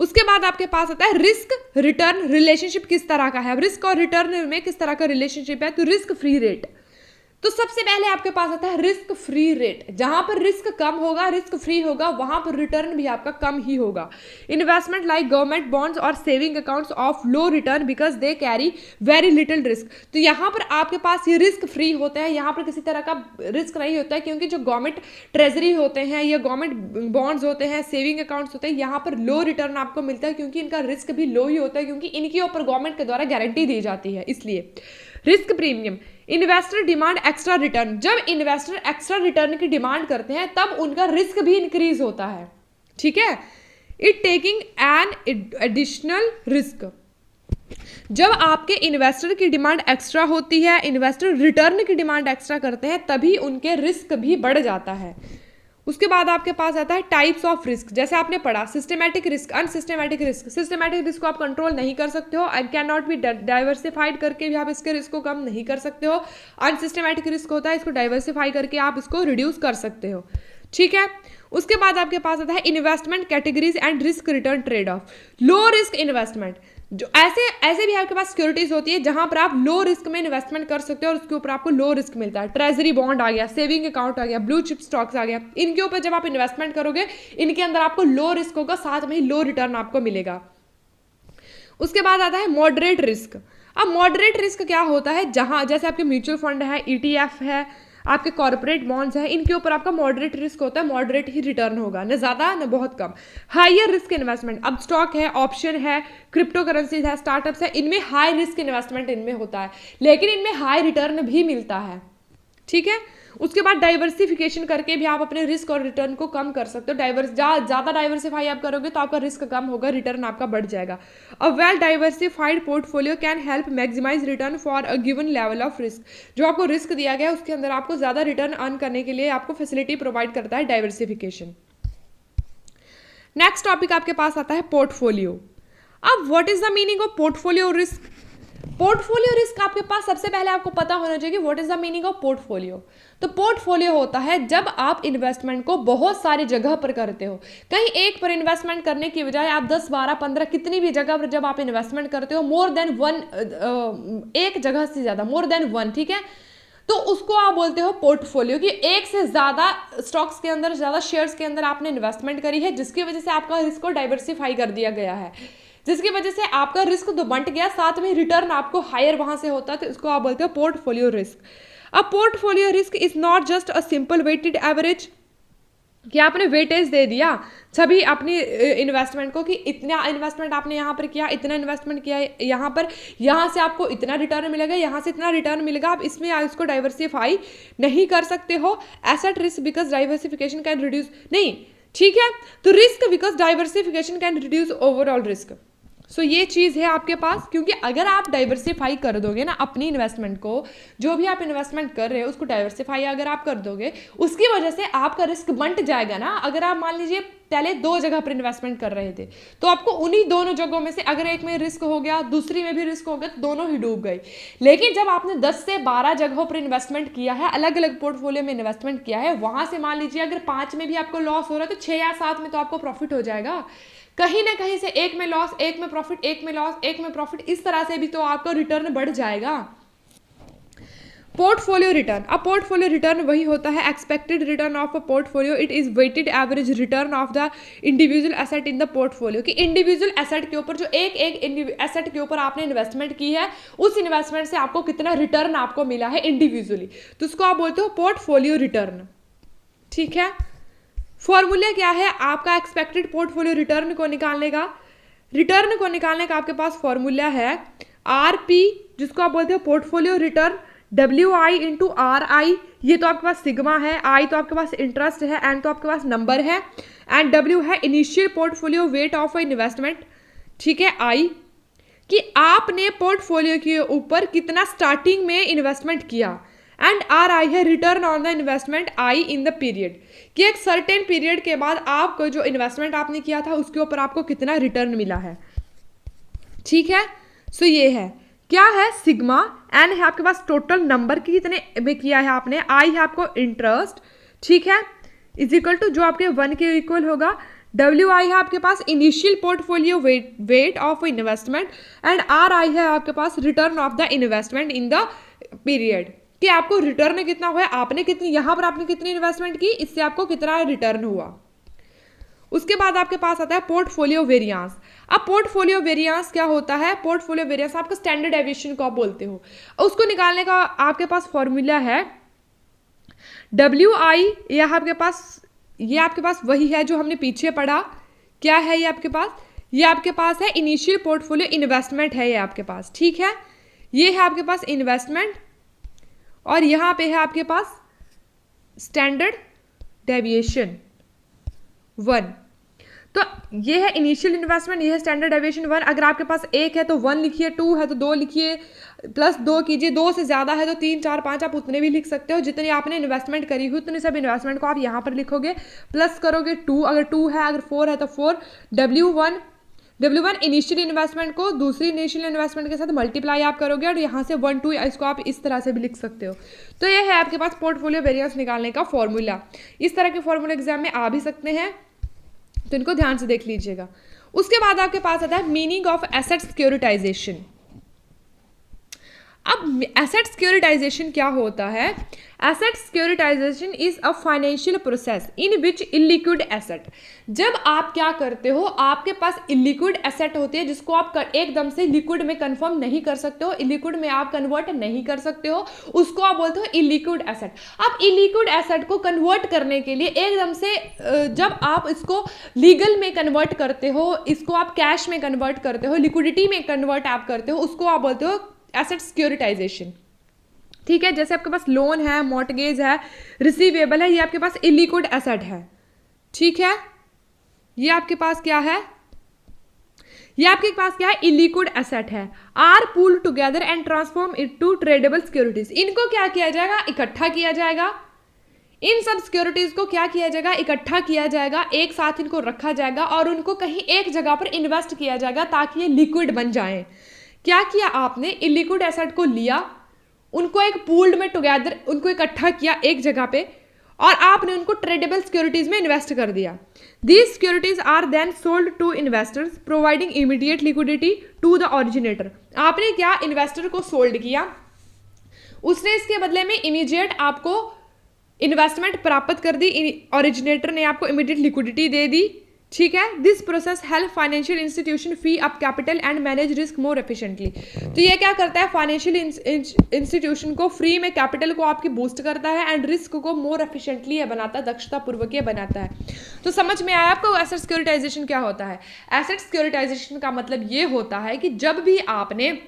उसके बाद आपके पास आता है रिस्क रिटर्न रिलेशनशिप किस तरह का है। रिस्क और रिटर्न में किस तरह का रिलेशनशिप है, तो रिस्क फ्री रेट। तो सबसे पहले आपके पास आता है रिस्क फ्री रेट। जहां पर रिस्क कम होगा, रिस्क फ्री होगा, वहां पर रिटर्न भी आपका कम ही होगा। इन्वेस्टमेंट लाइक गवर्नमेंट बॉन्ड्स और saving accounts of low return because they carry very little risk. तो यहाँ पर आपके पास ये रिस्क फ्री होते हैं, यहाँ पर किसी तरह का रिस्क नहीं होता है, क्योंकि जो गवर्नमेंट ट्रेजरी होते हैं या गवर्नमेंट बॉन्ड्स होते हैं, सेविंग अकाउंट्स होते हैं, यहाँ पर लो रिटर्न आपको मिलता है, क्योंकि इनका रिस्क भी लो ही होता है, क्योंकि इनके ऊपर गवर्नमेंट के द्वारा गारंटी दी जाती है। इसलिए risk premium, investor demand extra return. जब इन्वेस्टर एक्स्ट्रा रिटर्न की डिमांड करते हैं तब उनका रिस्क भी इंक्रीज होता है, ठीक है, it taking an additional risk. जब आपके इन्वेस्टर की डिमांड एक्स्ट्रा होती है, इन्वेस्टर रिटर्न की डिमांड एक्स्ट्रा करते हैं, तभी उनके रिस्क भी बढ़ जाता है। उसके बाद आपके पास आता है टाइप्स ऑफ रिस्क। जैसे आपने पढ़ा systematic risk, unsystematic risk. Systematic risk को आप कंट्रोल नहीं कर सकते हो and can not be diversified करके भी आप इसके रिस्क को कम नहीं कर सकते हो। अनसिस्टमैटिक रिस्क होता है, इसको डाइवर्सिफाई करके आप इसको रिड्यूस कर सकते हो, ठीक है। उसके बाद आपके पास आता है investment categories and risk return trade off. Low risk investment, जो ऐसे भी आपके पास सिक्योरिटीज होती है जहां पर आप लो रिस्क में इन्वेस्टमेंट कर सकते हो और उसके ऊपर आपको लो रिस्क मिलता है। ट्रेजरी बॉन्ड आ गया, सेविंग अकाउंट आ गया, ब्लू चिप स्टॉक्स आ गया। इनके ऊपर जब आप इन्वेस्टमेंट करोगे, इनके अंदर आपको लो रिस्क होगा, साथ में ही लो रिटर्न आपको मिलेगा। उसके बाद आता है मॉडरेट रिस्क। अब मॉडरेट रिस्क क्या होता है, जहां जैसे आपके म्यूचुअल फंड है, ETF है, आपके कॉर्पोरेट बॉन्ड्स है, इनके ऊपर आपका मॉडरेट रिस्क होता है, मॉडरेट ही रिटर्न होगा, न ज्यादा न बहुत कम। हायर रिस्क इन्वेस्टमेंट, अब स्टॉक है, ऑप्शन है, क्रिप्टो करेंसीज है, स्टार्टअप्स है, इनमें हाई रिस्क इन्वेस्टमेंट इनमें होता है, लेकिन इनमें हाई रिटर्न भी मिलता है, ठीक है। उसके बाद डाइवर्सिफिकेशन करके भी आप अपने रिस्क और रिटर्न को कम कर सकते हो। ज्यादा डाइवर्सिफाई आप करोगे तो आपका रिस्क कम होगा, रिटर्न आपका बढ़ जाएगा। A well diversified portfolio can help maximize return for a given level of risk. जो आपको रिस्क दिया गया है उसके अंदर आपको ज्यादा रिटर्न अर्न करने के लिए आपको फैसिलिटी प्रोवाइड करता है डाइवर्सिफिकेशन। नेक्स्ट टॉपिक आपके पास आता है पोर्टफोलियो। अब what is the meaning of portfolio risk? Portfolio risk आपके पास सबसे पहले आपको पता होना चाहिए कि what is the meaning of portfolio. तो पोर्टफोलियो होता है जब आप इन्वेस्टमेंट को बहुत सारी जगह पर करते हो। कहीं एक पर इन्वेस्टमेंट करने की बजाय आप 10, 12, 15 कितनी भी जगह पर जब आप इन्वेस्टमेंट करते हो, मोर देन वन, एक जगह से ज्यादा, मोर देन वन, ठीक है, तो उसको आप बोलते हो पोर्टफोलियो। कि एक से ज्यादा स्टॉक्स के अंदर, ज्यादा शेयर्स के अंदर आपने इन्वेस्टमेंट करी है, जिसकी वजह से आपका रिस्क को डाइवर्सिफाई कर दिया गया है, जिसकी वजह से आपका रिस्क तो बंट गया, साथ में रिटर्न आपको हायर वहां से होता है, तो इसको आप बोलते हो पोर्टफोलियो रिस्क। अब portfolio risk is not just a simple weighted average, कि आपने वेटेज दे दिया सभी अपनी इन्वेस्टमेंट को, कि इतना इन्वेस्टमेंट आपने यहाँ पर किया, इतना इन्वेस्टमेंट किया यहाँ पर, यहाँ से आपको इतना रिटर्न मिलेगा, यहाँ से इतना रिटर्न मिलेगा, आप इसमें इसको डाइवर्सिफाई नहीं कर सकते हो। Asset risk because diversification can reduce, नहीं, ठीक है, तो risk because diversification can reduce overall risk. So ये चीज़ है आपके पास, क्योंकि अगर आप डाइवर्सिफाई कर दोगे ना अपनी इन्वेस्टमेंट को, जो भी आप इन्वेस्टमेंट कर रहे हो उसको डाइवर्सिफाई अगर आप कर दोगे, उसकी वजह से आपका रिस्क बंट जाएगा ना। अगर आप मान लीजिए पहले 2 जगह पर इन्वेस्टमेंट कर रहे थे, तो आपको उन्हीं दोनों जगहों में से अगर एक में रिस्क हो गया, दूसरी में भी रिस्क हो गया, तो दोनों ही डूब गई। लेकिन जब आपने 10 से 12 जगहों पर इन्वेस्टमेंट किया है, अलग अलग पोर्टफोलियो में इन्वेस्टमेंट किया है, वहां से मान लीजिए अगर 5 में भी आपको लॉस हो रहा है, तो 6 या 7 में तो आपको प्रॉफिट हो जाएगा। कहीं ना कहीं से एक में लॉस, एक में प्रॉफिट, एक में लॉस, एक में प्रॉफिट, इस तरह से भी तो आपका रिटर्न बढ़ जाएगा। पोर्टफोलियो रिटर्न, अब पोर्टफोलियो रिटर्न वही होता है expected return of a portfolio, it is weighted average return of the individual asset in the portfolio. कि इंडिविजुअल एसेट के ऊपर, जो एक एसेट के ऊपर आपने इन्वेस्टमेंट की है, उस इन्वेस्टमेंट से आपको कितना रिटर्न आपको मिला है इंडिविजुअली, तो उसको आप बोलते हो पोर्टफोलियो रिटर्न, ठीक है। फॉर्मूला क्या है आपका एक्सपेक्टेड पोर्टफोलियो रिटर्न को निकालने का? रिटर्न को निकालने का आपके पास फॉर्मूला है RP, जिसको आप बोलते हो portfolio return, WI into RI, ये तो आपके पास सिग्मा है, I तो आपके पास इंटरेस्ट है, N तो आपके पास नंबर है, एंड W है initial portfolio weight of investment, ठीक है, I, कि आपने पोर्टफोलियो के ऊपर कितना स्टार्टिंग में इन्वेस्टमेंट किया, एंड RI है return on the investment I in the period, कि एक सर्टेन पीरियड के बाद आपको जो इन्वेस्टमेंट आपने किया था उसके ऊपर आपको कितना रिटर्न मिला है, ठीक है। सो ये है, क्या है, सिग्मा, N है आपके पास टोटल नंबर की कितने में किया है आपने, I है आपको इंटरेस्ट, ठीक है, इज इक्वल टू जो आपके 1 के इक्वल होगा, WI है आपके पास initial portfolio weight of investment, and RI है आपके पास return of the investment in the period, कि आपको रिटर्न कितना हुआ, आपने कितनी, यहां पर आपने कितनी इन्वेस्टमेंट की, इससे आपको कितना रिटर्न हुआ। उसके बाद आपके पास आता है पोर्टफोलियो वेरिएंस। अब पोर्टफोलियो वेरिएंस क्या होता है? पोर्टफोलियो वेरिएंस आपका स्टैंडर्ड डेविएशन को आप बोलते हो, उसको निकालने का आपके पास फॉर्मूला है WI, यह आपके पास, ये आपके पास वही है जो हमने पीछे पढ़ा। क्या है ये आपके पास? ये आपके पास है इनिशियल पोर्टफोलियो इन्वेस्टमेंट है ये आपके पास, ठीक है, ये है आपके पास इन्वेस्टमेंट, और यहां पे है आपके पास स्टैंडर्ड डेविएशन 1। तो ये है इनिशियल इन्वेस्टमेंट, ये है स्टैंडर्ड डेविएशन 1। अगर आपके पास 1 है तो 1 लिखिए, 2 है तो 2 लिखिए, +2 कीजिए, 2 से ज़्यादा है तो 3, 4, 5 आप उतने भी लिख सकते हो जितनी आपने इन्वेस्टमेंट करी हुई, उतने सब इन्वेस्टमेंट को आप यहाँ पर लिखोगे, प्लस करोगे 2, अगर 2 है, अगर 4 है तो 4, W1 इनिशियल इन्वेस्टमेंट को दूसरी इनिशियल इन्वेस्टमेंट के साथ मल्टीप्लाई आप करोगे और यहाँ से 1, 2 इसको आप इस तरह से भी लिख सकते हो। तो ये है आपके पास पोर्टफोलियो वेरिएंस निकालने का फॉर्मूला। इस तरह के फॉर्मूला एग्जाम में आ भी सकते हैं, तो इनको ध्यान से देख लीजिएगा। उसके बाद आपके पास आता है मीनिंग ऑफ एसेट सिक्योरिटाइजेशन। अब एसेट सिक्योरिटाइजेशन क्या होता है? Asset securitization is a financial process in which illiquid asset, जब आप क्या करते हो, आपके पास इलिक्विड एसेट होती है जिसको आप एकदम से लिक्विड में कन्फर्म नहीं कर सकते हो, इलिक्विड में आप कन्वर्ट नहीं कर सकते हो, उसको आप बोलते हो इलिक्विड एसेट। आप इलिक्विड एसेट को कन्वर्ट करने के लिए एकदम से जब आप इसको लीगल में कन्वर्ट करते हो, इसको आप कैश में कन्वर्ट करते हो, लिक्विडिटी में कन्वर्ट आप करते हो, उसको आप बोलते हो एसेट सिक्योरिटाइजेशन। ठीक है, जैसे आपके पास लोन है, मॉर्टगेज है, रिसीवेबल है, ये आपके पास इलिक्विड एसेट है। ठीक है, ये आपके पास क्या है? ये आपके पास क्या है? इलिक्विड एसेट है। Are pool together and transform into tradable securities. इनको क्या किया जाएगा? इकट्ठा किया जाएगा। इन सब सिक्योरिटीज को क्या किया जाएगा? इकट्ठा किया जाएगा, एक साथ इनको रखा जाएगा और उनको कहीं एक जगह पर इन्वेस्ट किया जाएगा ताकि ये लिक्विड बन जाए। क्या किया आपने? इलिक्विड एसेट को लिया, उनको एक पूल्ड में टुगेदर, उनको इकट्ठा किया एक जगह पे और आपने उनको ट्रेडेबल सिक्योरिटीज में इन्वेस्ट कर दिया। These securities are then sold to investors providing immediate liquidity to the originator. आपने क्या इन्वेस्टर को सोल्ड किया, उसने इसके बदले में इमीडिएट आपको इन्वेस्टमेंट प्राप्त कर दी, ओरिजिनेटर ने आपको इमीडिएट लिक्विडिटी दे दी। ठीक है, this process help financial institution free up capital and manage risk more efficiently. तो ये क्या करता है? फाइनेंशियल इंस्टीट्यूशन को फ्री में कैपिटल को आपकी बूस्ट करता है एंड रिस्क को मोर एफिशिएंटली ये बनाता है, दक्षता पूर्वक ये बनाता है। तो समझ में आया आपको एसेट सिक्योरिटाइजेशन क्या होता है? एसेट सिक्योरिटाइजेशन का मतलब ये होता है कि जब भी आपने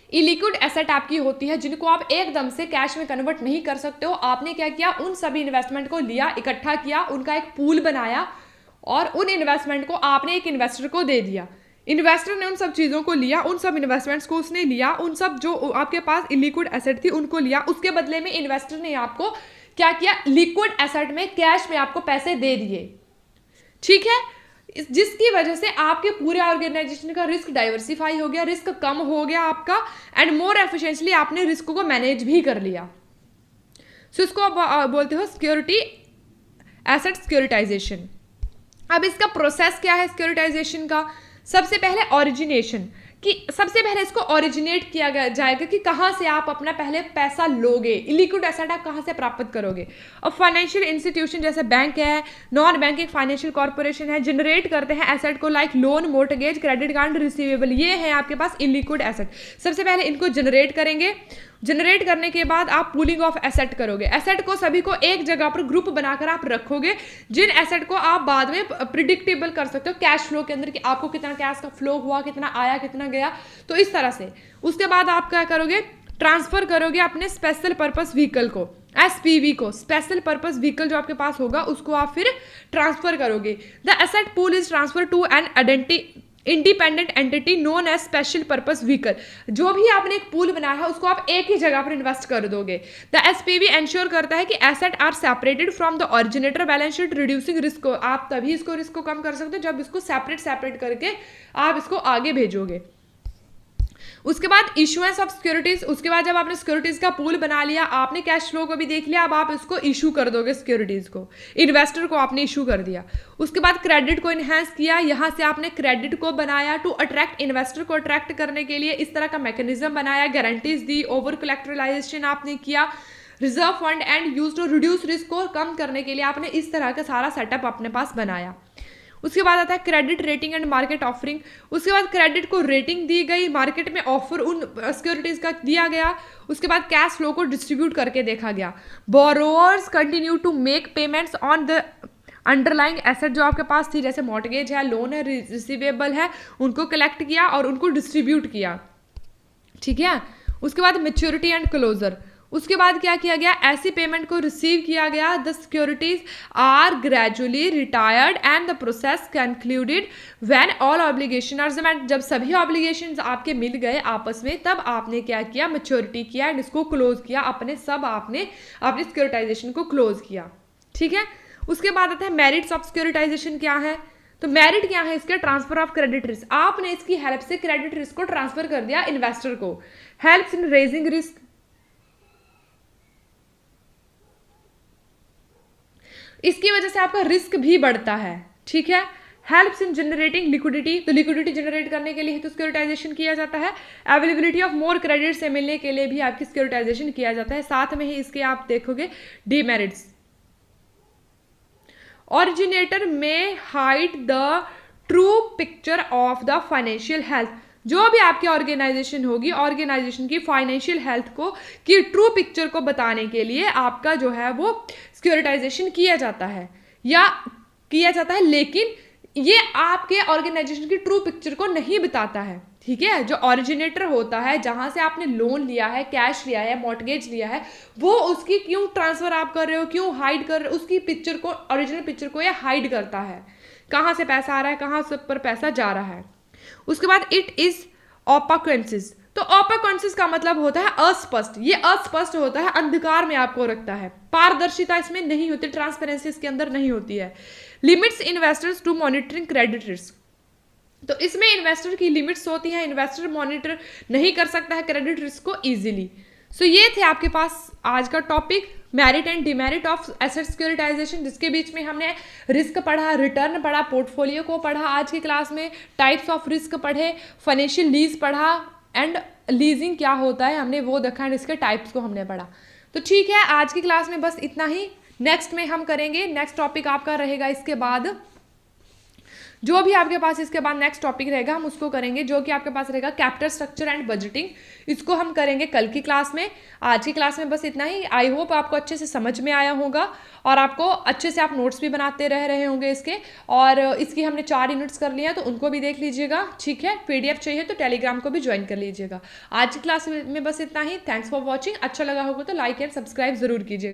इलिक्विड एसेट आपकी होती है जिनको आप एकदम से कैश में कन्वर्ट नहीं कर सकते हो, आपने क्या किया? उन सभी इन्वेस्टमेंट को लिया, इकट्ठा किया, उनका एक पूल बनाया और उन इन्वेस्टमेंट को आपने एक इन्वेस्टर को दे दिया। इन्वेस्टर ने उन सब चीज़ों को लिया, उन सब इन्वेस्टमेंट्स को उसने लिया, उन सब जो आपके पास इलिक्विड एसेट थी उनको लिया, उसके बदले में इन्वेस्टर ने आपको क्या किया? लिक्विड एसेट में कैश में आपको पैसे दे दिए। ठीक है, जिसकी वजह से आपके पूरे ऑर्गेनाइजेशन का रिस्क डाइवर्सिफाई हो गया, रिस्क कम हो गया आपका एंड मोर एफिशिएंटली आपने रिस्क को मैनेज भी कर लिया। सो इसको बोलते हो सिक्योरिटी, एसेट सिक्योरिटाइजेशन। अब इसका प्रोसेस क्या है सिक्योरिटाइजेशन का? सबसे पहले ओरिजिनेशन, कि सबसे पहले इसको ओरिजिनेट किया जाएगा कि कहाँ से आप अपना पहले पैसा लोगे, इलिक्विड एसेट आप कहाँ से प्राप्त करोगे। अब फाइनेंशियल इंस्टीट्यूशन जैसे बैंक है, नॉन बैंकिंग फाइनेंशियल कॉर्पोरेशन है, जनरेट करते हैं एसेट को like loan, mortgage, credit card, receivable. ये है आपके पास इलिक्विड एसेट। सबसे पहले इनको जनरेट करेंगे, जनरेट करने के बाद आप पूलिंग ऑफ एसेट करोगे, एसेट को सभी को एक जगह पर ग्रुप बनाकर आप रखोगे, जिन एसेट को आप बाद में प्रिडिक्टेबल कर सकते हो कैश फ्लो के अंदर कि आपको कितना कैश का फ्लो हुआ, कितना आया, कितना गया। तो इस तरह से उसके बाद आप क्या करोगे? ट्रांसफर करोगे अपने स्पेशल पर्पस व्हीकल को, SPV को, स्पेशल पर्पस व्हीकल जो आपके पास होगा उसको आप फिर ट्रांसफर करोगे। The asset pool is transfer to an independent entity known as special purpose vehicle. जो भी आपने एक पूल बनाया है उसको आप एक ही जगह पर इन्वेस्ट कर दोगे। द SPV एंश्योर करता है कि asset are separated from the originator balance sheet reducing risk. आप तभी इसको रिस्क को कम कर सकते हो जब इसको सेपरेट करके आप इसको आगे भेजोगे। उसके बाद इशुएंस ऑफ सिक्योरिटीज, उसके बाद जब आपने सिक्योरिटीज का पूल बना लिया, आपने कैश फ्लो को भी देख लिया, अब आप इसको इशू कर दोगे सिक्योरिटीज को, इन्वेस्टर को आपने इशू कर दिया। उसके बाद क्रेडिट को इनहेंस किया, यहाँ से आपने क्रेडिट को बनाया टू अट्रैक्ट इन्वेस्टर को अट्रैक्ट करने के लिए इस तरह का मैकेनिज्म बनाया, गारंटीज दी, ओवर कोलैटरलाइजेशन आपने किया, reserve fund and use to reduce risk को कम करने के लिए आपने इस तरह का सारा सेटअप अपने पास बनाया। उसके बाद आता है credit rating and market offering. उसके बाद क्रेडिट को रेटिंग दी गई, मार्केट में ऑफर उन सिक्योरिटीज का दिया गया। उसके बाद कैश फ्लो को डिस्ट्रीब्यूट करके देखा गया। Borrowers continue to make payments on the underlying asset जो आपके पास थी, जैसे मॉर्टगेज है, लोन है, रिसीवेबल है, उनको कलेक्ट किया और उनको डिस्ट्रीब्यूट किया। ठीक है, उसके बाद मेच्योरिटी एंड क्लोजर, उसके बाद क्या किया गया, ऐसी पेमेंट को रिसीव किया गया, the securities are gradually retired and the process concluded when all obligation are met. जब सभी ऑब्लिगेशन आपके मिल गए आपस में, तब आपने क्या किया, मैच्योरिटी किया एंड इसको क्लोज किया, आपने सिक्योरिटाइजेशन को क्लोज किया। ठीक है, उसके बाद आता है मेरिट्स ऑफ सिक्योरिटाइजेशन क्या है। तो मेरिट क्या है इसके, ट्रांसफर ऑफ क्रेडिट रिस्क। आपने इसकी हेल्प से क्रेडिट रिस्क को ट्रांसफर कर दिया इन्वेस्टर को। हेल्प्स इन रेजिंग रिस्क, इसकी वजह से आपका रिस्क भी बढ़ता है। ठीक है, हेल्प्स इन जनरेटिंग लिक्विडिटी, तो लिक्विडिटी जनरेट करने के लिए तो सिक्योरिटाइजेशन किया जाता है। अवेलेबिलिटी ऑफ मोर क्रेडिट से मिलने के लिए भी आपकी सिक्योरिटाइजेशन किया जाता है। साथ में ही इसके आप देखोगे डीमेरिट्स, ऑरिजिनेटर में hide the true picture of the financial health. जो भी आपकी ऑर्गेनाइजेशन होगी, ऑर्गेनाइजेशन की फाइनेंशियल हेल्थ को की ट्रू पिक्चर को बताने के लिए आपका जो है वो सिक्योरिटाइजेशन किया जाता है, लेकिन ये आपके ऑर्गेनाइजेशन की ट्रू पिक्चर को नहीं बताता है। ठीक है, जो ऑरिजिनेटर होता है, जहां से आपने लोन लिया है, कैश लिया है, मॉर्टगेज लिया है, वो उसकी क्यों ट्रांसफर आप कर रहे हो, क्यों हाइड कर रहे हो, उसकी पिक्चर को, ओरिजिनल पिक्चर को ये हाइड करता है, कहां से पैसा आ रहा है, कहां से पर पैसा जा रहा है। उसके बाद इट इज ओपाक्वेंसिस, तो ओपाक्वेंसिस का मतलब होता है अस्पष्ट, ये अस्पष्ट होता है, अंधकार में आपको रखता है, पारदर्शिता इसमें नहीं होती, ट्रांसपेरेंसी इसके अंदर नहीं होती है। Limits investors to monitoring credit risk, तो इसमें इन्वेस्टर की लिमिट्स होती हैं, इन्वेस्टर मॉनिटर नहीं कर सकता है क्रेडिट रिस्क को इजीली। सो ये थे आपके पास आज का topic, merit and demerit of asset securitization, जिसके बीच में हमने रिस्क पढ़ा, रिटर्न पढ़ा, पोर्टफोलियो को पढ़ा आज की क्लास में, टाइप्स ऑफ रिस्क पढ़े, फाइनेंशियल लीज पढ़ा एंड लीजिंग क्या होता है हमने वो देखा एंड इसके टाइप्स को हमने पढ़ा। तो ठीक है, आज की क्लास में बस इतना ही। नेक्स्ट में हम करेंगे, नेक्स्ट टॉपिक आपका रहेगा इसके बाद, जो भी आपके पास इसके बाद नेक्स्ट टॉपिक रहेगा हम उसको करेंगे, जो कि आपके पास रहेगा कैपिटल स्ट्रक्चर एंड बजटिंग। इसको हम करेंगे कल की क्लास में। आज की क्लास में बस इतना ही। आई होप आपको अच्छे से समझ में आया होगा और आपको अच्छे से आप नोट्स भी बनाते रहे होंगे इसके, और इसकी हमने 4 यूनिट्स कर लिया तो उनको भी देख लीजिएगा। ठीक है, PDF चाहिए तो टेलीग्राम को भी ज्वाइन कर लीजिएगा। आज की क्लास में बस इतना ही। Thanks for watching. अच्छा लगा होगा तो लाइक एंड सब्सक्राइब जरूर कीजिएगा।